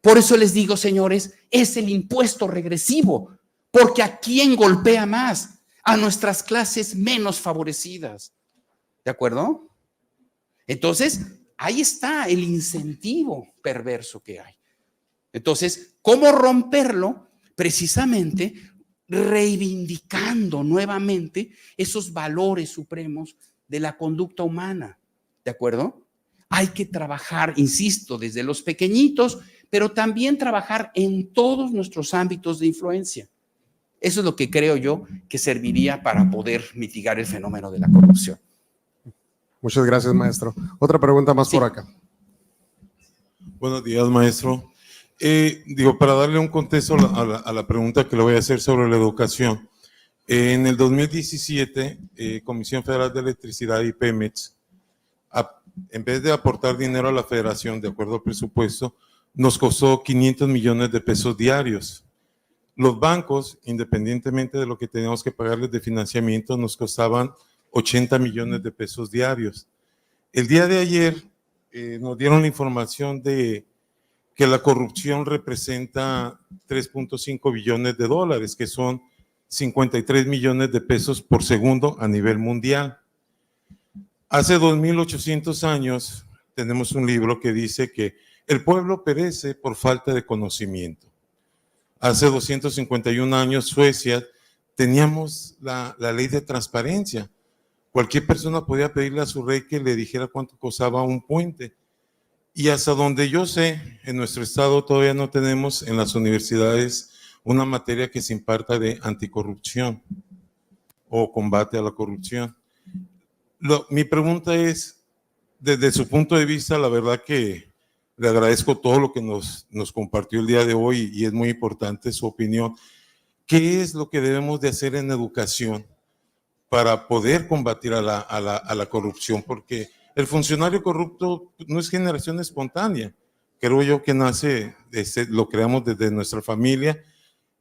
Por eso les digo, señores, es el impuesto regresivo, porque ¿a quién golpea más? A nuestras clases menos favorecidas. ¿De acuerdo? Entonces, ahí está el incentivo perverso que hay. Entonces, ¿cómo romperlo? Precisamente reivindicando nuevamente esos valores supremos de la conducta humana. ¿De acuerdo? Hay que trabajar, insisto, desde los pequeñitos, pero también trabajar en todos nuestros ámbitos de influencia. Eso es lo que creo yo que serviría para poder mitigar el fenómeno de la corrupción. Muchas gracias, maestro. Otra pregunta más por acá. Buenos días, maestro. Para darle un contexto a la pregunta que le voy a hacer sobre la educación. En el 2017, Comisión Federal de Electricidad y Pemex, en vez de aportar dinero a la federación de acuerdo al presupuesto, nos costó 500 millones de pesos diarios. Los bancos, independientemente de lo que teníamos que pagarles de financiamiento, nos costaban 80 millones de pesos diarios. El día de ayer nos dieron la información de que la corrupción representa 3.5 billones de dólares, que son 53 millones de pesos por segundo a nivel mundial. Hace 2800 años tenemos un libro que dice que el pueblo perece por falta de conocimiento. Hace 251 años, Suecia, teníamos la ley de transparencia. Cualquier persona podía pedirle a su rey que le dijera cuánto costaba un puente. Y hasta donde yo sé, en nuestro estado todavía no tenemos en las universidades una materia que se imparta de anticorrupción o combate a la corrupción. Mi pregunta es, desde su punto de vista, la verdad que le agradezco todo lo que nos compartió el día de hoy y es muy importante su opinión. ¿Qué es lo que debemos de hacer en educación para poder combatir a la corrupción? Porque el funcionario corrupto no es generación espontánea. Creo yo que nace, lo creamos desde nuestra familia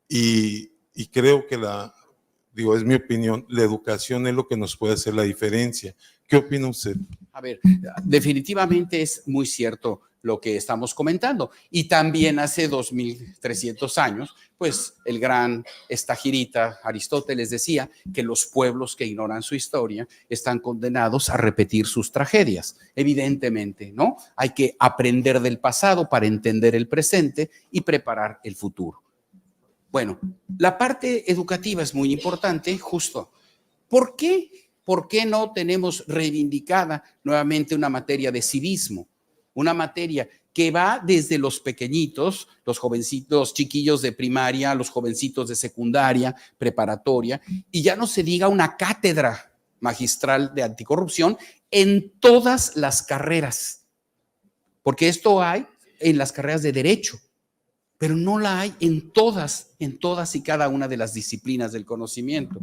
y creo que es mi opinión, la educación es lo que nos puede hacer la diferencia. ¿Qué opina usted? A ver, definitivamente es muy cierto lo que estamos comentando. Y también hace 2300 años, pues el gran estagirita Aristóteles decía que los pueblos que ignoran su historia están condenados a repetir sus tragedias. Evidentemente, ¿no? Hay que aprender del pasado para entender el presente y preparar el futuro. Bueno, la parte educativa es muy importante, justo. ¿Por qué? ¿Por qué no tenemos reivindicada nuevamente una materia de civismo? Una materia que va desde los pequeñitos, los jovencitos, chiquillos de primaria, los jovencitos de secundaria, preparatoria, y ya no se diga una cátedra magistral de anticorrupción en todas las carreras, porque esto hay en las carreras de derecho, pero no la hay en todas y cada una de las disciplinas del conocimiento.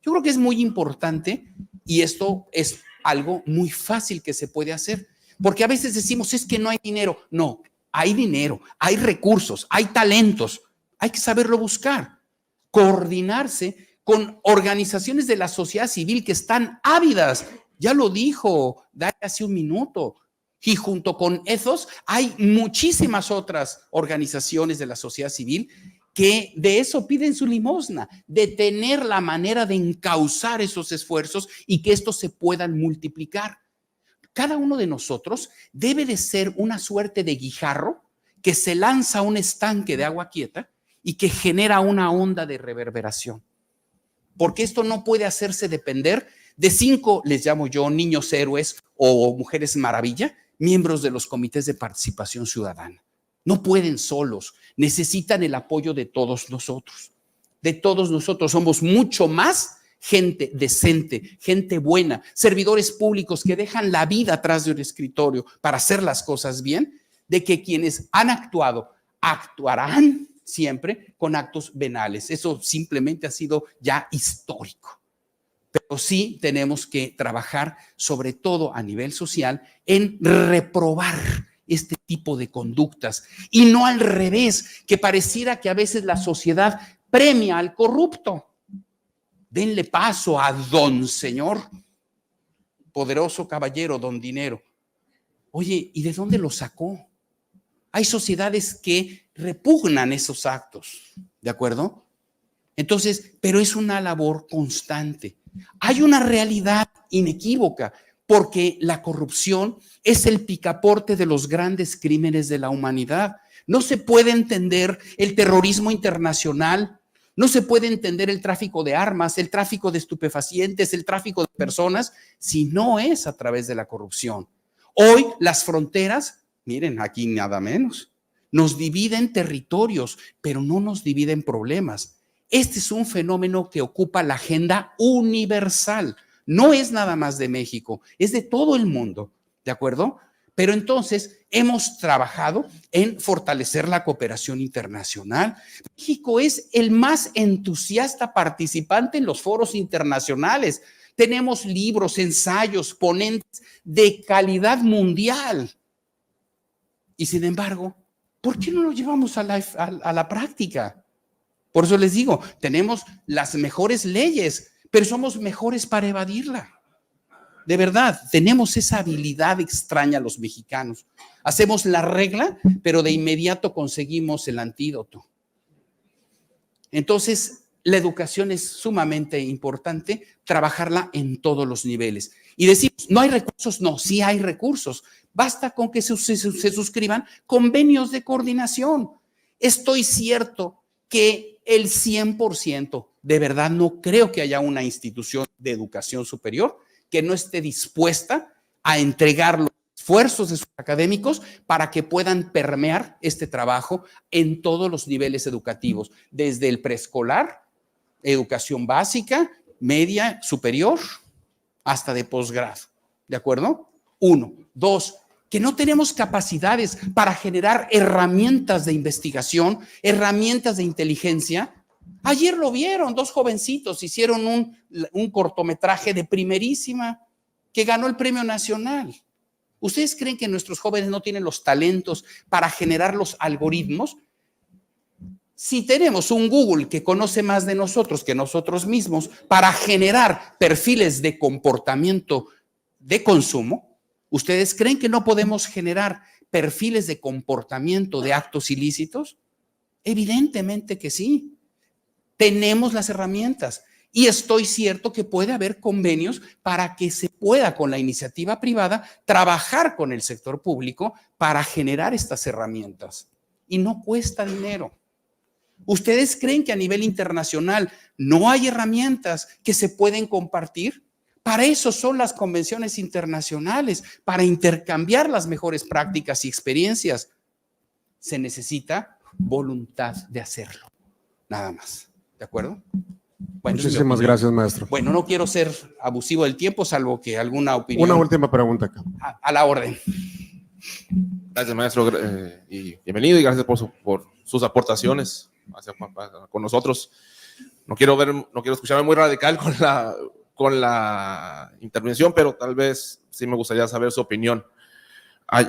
Yo creo que es muy importante y esto es algo muy fácil que se puede hacer, porque a veces decimos, es que no hay dinero. No, hay dinero, hay recursos, hay talentos, hay que saberlo buscar, coordinarse con organizaciones de la sociedad civil que están ávidas. Ya lo dijo Dai hace un minuto. Y junto con Ethos hay muchísimas otras organizaciones de la sociedad civil que de eso piden su limosna, de tener la manera de encauzar esos esfuerzos y que estos se puedan multiplicar. Cada uno de nosotros debe de ser una suerte de guijarro que se lanza a un estanque de agua quieta y que genera una onda de reverberación. Porque esto no puede hacerse depender de 5, les llamo yo, niños héroes o mujeres maravilla, miembros de los comités de participación ciudadana. No pueden solos, necesitan el apoyo de todos nosotros. De todos nosotros somos mucho más gente decente, gente buena, servidores públicos que dejan la vida atrás de un escritorio para hacer las cosas bien, de que quienes han actuado, actuarán siempre con actos venales. Eso simplemente ha sido ya histórico. Pero sí tenemos que trabajar, sobre todo a nivel social, en reprobar este tipo de conductas y no al revés, que pareciera que a veces la sociedad premia al corrupto. Denle paso a don señor, poderoso caballero, don dinero. Oye, ¿y de dónde lo sacó? Hay sociedades que repugnan esos actos, ¿de acuerdo? Entonces, pero es una labor constante. Hay una realidad inequívoca, porque la corrupción es el picaporte de los grandes crímenes de la humanidad. No se puede entender el terrorismo internacional, no se puede entender el tráfico de armas, el tráfico de estupefacientes, el tráfico de personas, si no es a través de la corrupción. Hoy las fronteras, miren, aquí nada menos, nos dividen territorios, pero no nos dividen problemas. Este es un fenómeno que ocupa la agenda universal. No es nada más de México, es de todo el mundo, ¿de acuerdo? Pero entonces hemos trabajado en fortalecer la cooperación internacional. México es el más entusiasta participante en los foros internacionales. Tenemos libros, ensayos, ponentes de calidad mundial. Y sin embargo, ¿por qué no lo llevamos a la práctica? Por eso les digo, tenemos las mejores leyes, pero somos mejores para evadirla. De verdad, tenemos esa habilidad extraña los mexicanos. Hacemos la regla, pero de inmediato conseguimos el antídoto. Entonces, la educación es sumamente importante, trabajarla en todos los niveles. Y decimos, ¿no hay recursos? No, sí hay recursos. Basta con que se suscriban convenios de coordinación. Estoy cierto que el 100%, de verdad no creo que haya una institución de educación superior que no esté dispuesta a entregar los esfuerzos de sus académicos para que puedan permear este trabajo en todos los niveles educativos, desde el preescolar, educación básica, media, superior, hasta de posgrado. ¿De acuerdo? 1. 2. Que no tenemos capacidades para generar herramientas de investigación, herramientas de inteligencia. Ayer lo vieron, 2 jovencitos hicieron un cortometraje de primerísima que ganó el premio nacional. ¿Ustedes creen que nuestros jóvenes no tienen los talentos para generar los algoritmos? Si tenemos un Google que conoce más de nosotros que nosotros mismos para generar perfiles de comportamiento de consumo, ¿ustedes creen que no podemos generar perfiles de comportamiento de actos ilícitos? Evidentemente que sí. Tenemos las herramientas y estoy cierto que puede haber convenios para que se pueda con la iniciativa privada trabajar con el sector público para generar estas herramientas. Y no cuesta dinero. ¿Ustedes creen que a nivel internacional no hay herramientas que se pueden compartir? Para eso son las convenciones internacionales, para intercambiar las mejores prácticas y experiencias. Se necesita voluntad de hacerlo, nada más. ¿De acuerdo? Bueno, muchísimas gracias, maestro. Bueno, no quiero ser abusivo del tiempo, salvo que alguna opinión. Una última pregunta acá. A la orden. Gracias, maestro, y bienvenido y gracias por sus aportaciones con nosotros. No quiero escucharme muy radical con la intervención, pero tal vez sí me gustaría saber su opinión.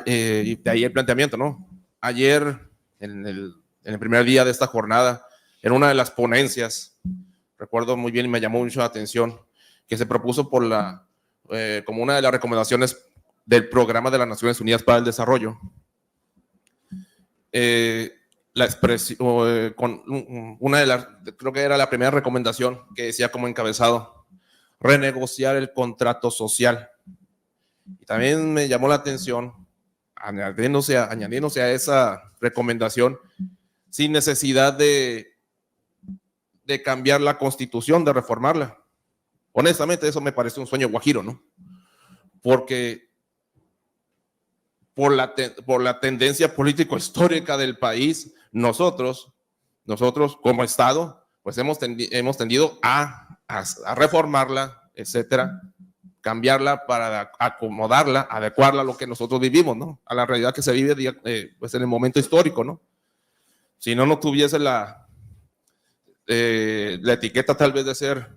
Y de ahí el planteamiento, ¿no? Ayer, en el primer día de esta jornada, en una de las ponencias, recuerdo muy bien y me llamó mucho la atención, que se propuso como una de las recomendaciones del Programa de las Naciones Unidas para el Desarrollo, la expresión, creo que era la primera recomendación que decía como encabezado, renegociar el contrato social. Y también me llamó la atención, añadiéndose a esa recomendación, sin necesidad de cambiar la Constitución, de reformarla. Honestamente, eso me parece un sueño guajiro, ¿no? Porque por la tendencia político-histórica del país, nosotros como Estado, pues hemos tendido a reformarla, etcétera, cambiarla para acomodarla, adecuarla a lo que nosotros vivimos, ¿no? A la realidad que se vive pues en el momento histórico, ¿no? Si no tuviese la etiqueta tal vez de ser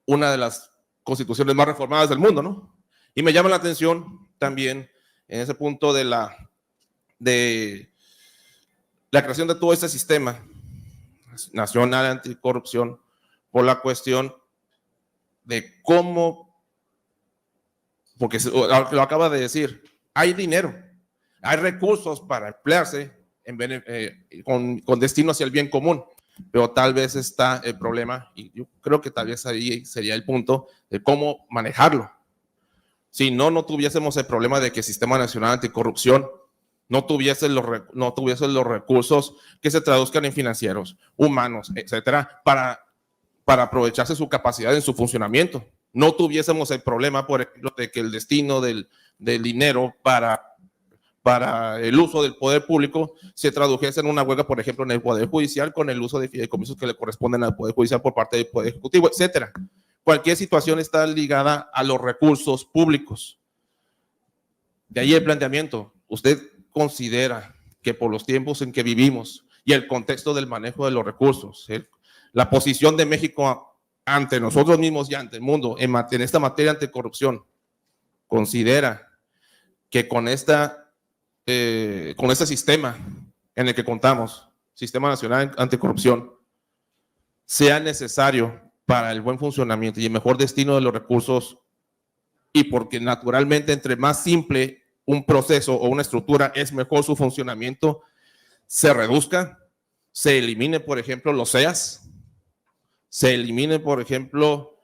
una de las constituciones más reformadas del mundo, ¿no? Y me llama la atención también en ese punto de la creación de todo este sistema nacional anticorrupción por la cuestión de cómo, porque lo acaba de decir, hay dinero, hay recursos para emplearse con destino hacia el bien común, pero tal vez está el problema, y yo creo que tal vez ahí sería el punto de cómo manejarlo. Si no tuviésemos el problema de que el Sistema Nacional Anticorrupción no tuviese los recursos que se traduzcan en financieros, humanos, etcétera, para aprovecharse su capacidad en su funcionamiento. No tuviésemos el problema, por ejemplo, de que el destino del dinero para el uso del poder público se tradujese en una huelga, por ejemplo, en el Poder Judicial, con el uso de fideicomisos que le corresponden al Poder Judicial por parte del Poder Ejecutivo, etcétera. Cualquier situación está ligada a los recursos públicos. De ahí el planteamiento. ¿Usted considera que por los tiempos en que vivimos y el contexto del manejo de los recursos, la posición de México ante nosotros mismos y ante el mundo en esta materia anticorrupción, considera que con este sistema en el que contamos, Sistema Nacional Anticorrupción, sea necesario para el buen funcionamiento y el mejor destino de los recursos, y porque naturalmente entre más simple un proceso o una estructura es mejor su funcionamiento, se reduzca, se elimine, por ejemplo, los CEAS, se elimine, por ejemplo,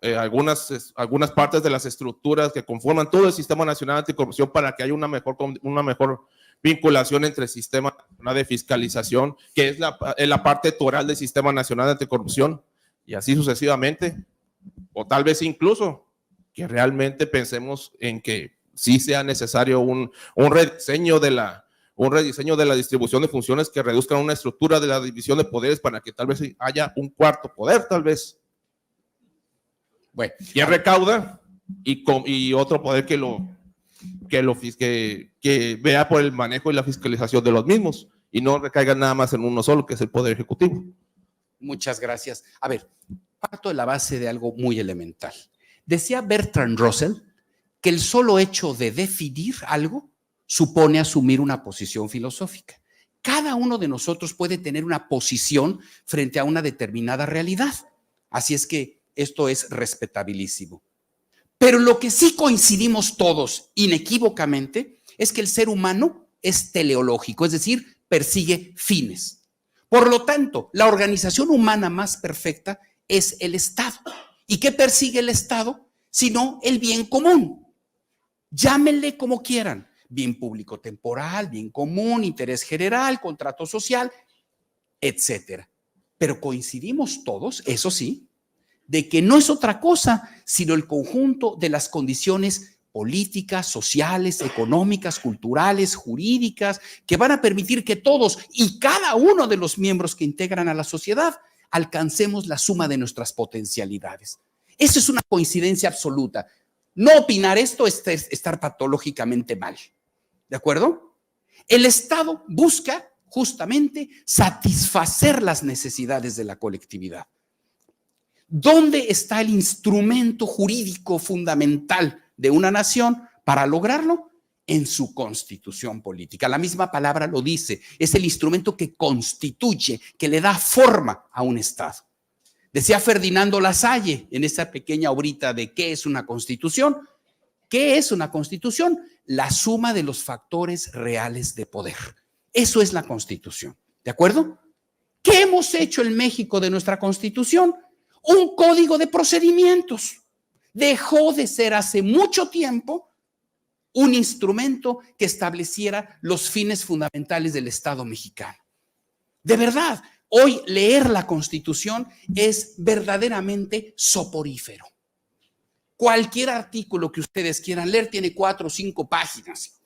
algunas partes de las estructuras que conforman todo el Sistema Nacional Anticorrupción para que haya una mejor vinculación entre el Sistema Nacional de Fiscalización, que es la parte toral del Sistema Nacional Anticorrupción, y así sucesivamente, o tal vez incluso que realmente pensemos en que sí sea necesario un rediseño de la distribución de funciones que reduzcan una estructura de la división de poderes para que tal vez haya un cuarto poder, tal vez. Bueno, ¿Quién recauda? Y otro poder que vea por el manejo y la fiscalización de los mismos y no recaiga nada más en uno solo, que es el Poder Ejecutivo. muchas gracias. A ver, parto de la base de algo muy elemental. Decía Bertrand Russell que el solo hecho de definir algo supone asumir una posición filosófica. Cada uno de nosotros puede tener una posición frente a una determinada realidad. Así es que esto es respetabilísimo. Pero lo que sí coincidimos todos inequívocamente es que el ser humano es teleológico, es decir, persigue fines. Por lo tanto, la organización humana más perfecta es el Estado. ¿Y qué persigue el Estado? Sino el bien común. Llámenle como quieran. Bien público temporal, bien común, interés general, contrato social, etcétera. Pero coincidimos todos, eso sí, de que no es otra cosa sino el conjunto de las condiciones políticas, sociales, económicas, culturales, jurídicas, que van a permitir que todos y cada uno de los miembros que integran a la sociedad alcancemos la suma de nuestras potencialidades. Eso es una coincidencia absoluta. No opinar esto es estar patológicamente mal. ¿De acuerdo? El Estado busca justamente satisfacer las necesidades de la colectividad. ¿Dónde está el instrumento jurídico fundamental de una nación para lograrlo? En su constitución política. La misma palabra lo dice, es el instrumento que constituye, que le da forma a un Estado. Decía Ferdinando Lasalle en esa pequeña obrita de ¿qué es una constitución? ¿Qué es una constitución? La suma de los factores reales de poder. Eso es la constitución. ¿De acuerdo? ¿Qué hemos hecho en México de nuestra constitución? Un código de procedimientos. Dejó de ser hace mucho tiempo un instrumento que estableciera los fines fundamentales del Estado mexicano. De verdad, hoy leer la Constitución es verdaderamente soporífero. Cualquier artículo que ustedes quieran leer tiene 4 o 5 páginas.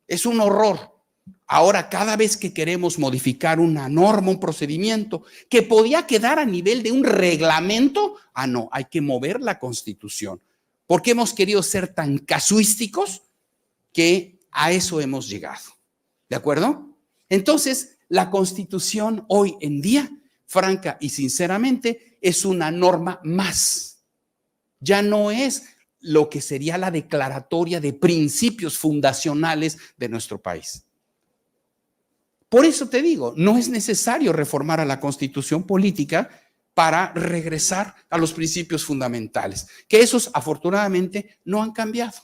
Es un horror. Ahora, cada vez que queremos modificar una norma, un procedimiento que podía quedar a nivel de un reglamento, no, hay que mover la Constitución. Porque hemos querido ser tan casuísticos que a eso hemos llegado. ¿De acuerdo? Entonces, la Constitución hoy en día, franca y sinceramente, es una norma más. Ya no es lo que sería la declaratoria de principios fundacionales de nuestro país. Por eso te digo, no es necesario reformar a la Constitución política para regresar a los principios fundamentales, que esos afortunadamente no han cambiado.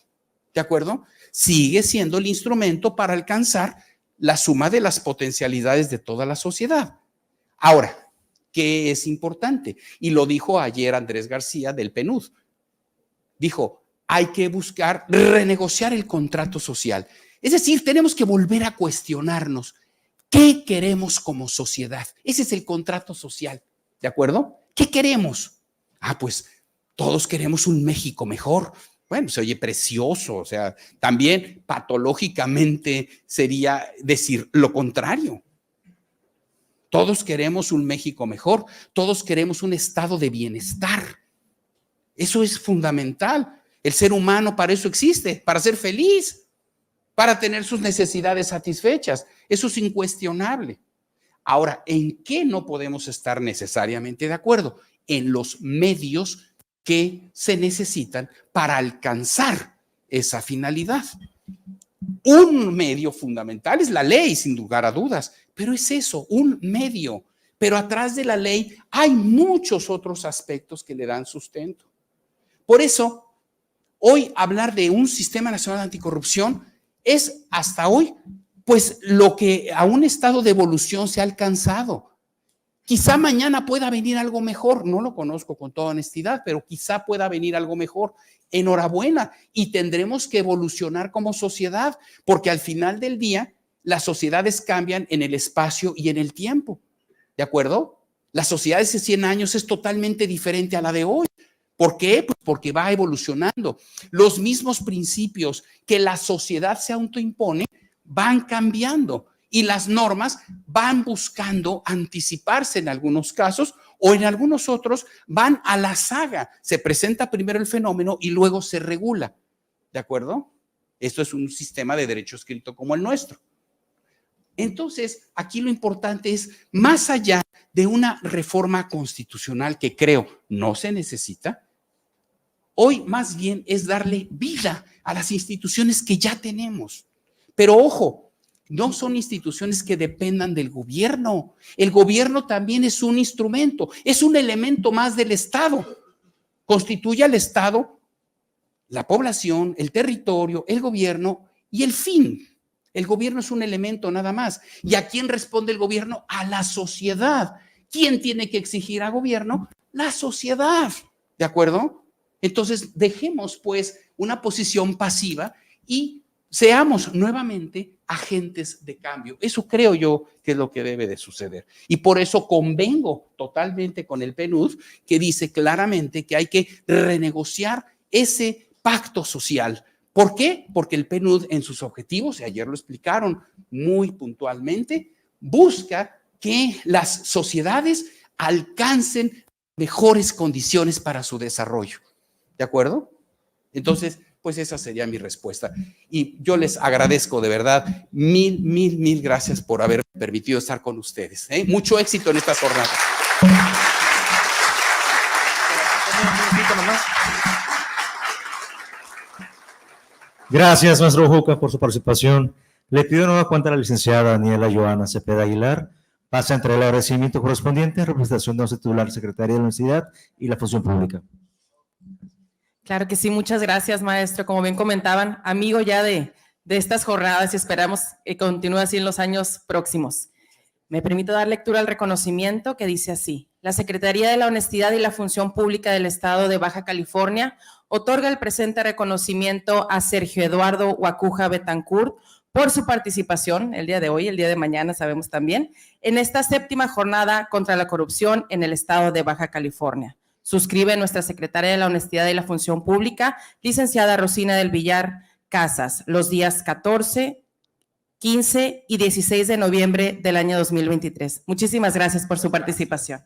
¿De acuerdo? Sigue siendo el instrumento para alcanzar la suma de las potencialidades de toda la sociedad. Ahora, ¿qué es importante? Y lo dijo ayer Andrés García del PNUD. Dijo, hay que buscar renegociar el contrato social. Es decir, tenemos que volver a cuestionarnos qué queremos como sociedad. Ese es el contrato social. ¿De acuerdo? ¿Qué queremos? Pues todos queremos un México mejor. Bueno, se oye precioso, o sea, también patológicamente sería decir lo contrario. Todos queremos un México mejor, todos queremos un estado de bienestar. Eso es fundamental. El ser humano para eso existe, para ser feliz, para tener sus necesidades satisfechas. Eso es incuestionable. Ahora, ¿en qué no podemos estar necesariamente de acuerdo? En los medios que se necesitan para alcanzar esa finalidad. Un medio fundamental es la ley, sin lugar a dudas, pero es eso, un medio. Pero atrás de la ley hay muchos otros aspectos que le dan sustento. Por eso, hoy hablar de un sistema nacional anticorrupción es hasta hoy pues lo que a un estado de evolución se ha alcanzado. Quizá mañana pueda venir algo mejor, no lo conozco con toda honestidad, pero quizá pueda venir algo mejor. Enhorabuena, y tendremos que evolucionar como sociedad, porque al final del día las sociedades cambian en el espacio y en el tiempo, ¿de acuerdo? La sociedad de hace 100 años es totalmente diferente a la de hoy. ¿Por qué? Pues porque va evolucionando. Los mismos principios que la sociedad se autoimpone van cambiando y las normas van buscando anticiparse en algunos casos o en algunos otros van a la saga. Se presenta primero el fenómeno y luego se regula. ¿De acuerdo? Esto es un sistema de derecho escrito como el nuestro. Entonces, aquí lo importante es, más allá de una reforma constitucional que creo no se necesita, hoy más bien es darle vida a las instituciones que ya tenemos. Pero ojo, no son instituciones que dependan del gobierno. El gobierno también es un instrumento, es un elemento más del Estado. Constituye al Estado la población, el territorio, el gobierno y el fin. El gobierno es un elemento nada más. ¿Y a quién responde el gobierno? A la sociedad. ¿Quién tiene que exigir al gobierno? La sociedad. ¿De acuerdo? Entonces, dejemos pues una posición pasiva y seamos nuevamente agentes de cambio. Eso creo yo que es lo que debe de suceder. Y por eso convengo totalmente con el PNUD, que dice claramente que hay que renegociar ese pacto social. ¿Por qué? Porque el PNUD en sus objetivos, y ayer lo explicaron muy puntualmente, busca que las sociedades alcancen mejores condiciones para su desarrollo. ¿De acuerdo? Entonces, pues esa sería mi respuesta. Y yo les agradezco de verdad, mil gracias por haber permitido estar con ustedes. Mucho éxito en esta jornada. Gracias, maestro Juca, por su participación. Le pido nueva cuenta a la licenciada Daniela Joana Cepeda Aguilar. Pasa a entregar el agradecimiento correspondiente en representación de nuestra titular, secretaria de la Universidad y la Función Pública. Claro que sí, muchas gracias, maestro. Como bien comentaban, amigo ya de estas jornadas y esperamos que continúe así en los años próximos. Me permito dar lectura al reconocimiento que dice así: la Secretaría de la Honestidad y la Función Pública del Estado de Baja California otorga el presente reconocimiento a Sergio Eduardo Guacuja Betancourt por su participación el día de hoy, el día de mañana sabemos también, en esta 7ª jornada contra la corrupción en el Estado de Baja California. Suscribe nuestra Secretaria de la Honestidad y la Función Pública, licenciada Rosina del Villar Casas, los días 14, 15 y 16 de noviembre del año 2023. Muchísimas gracias por su participación.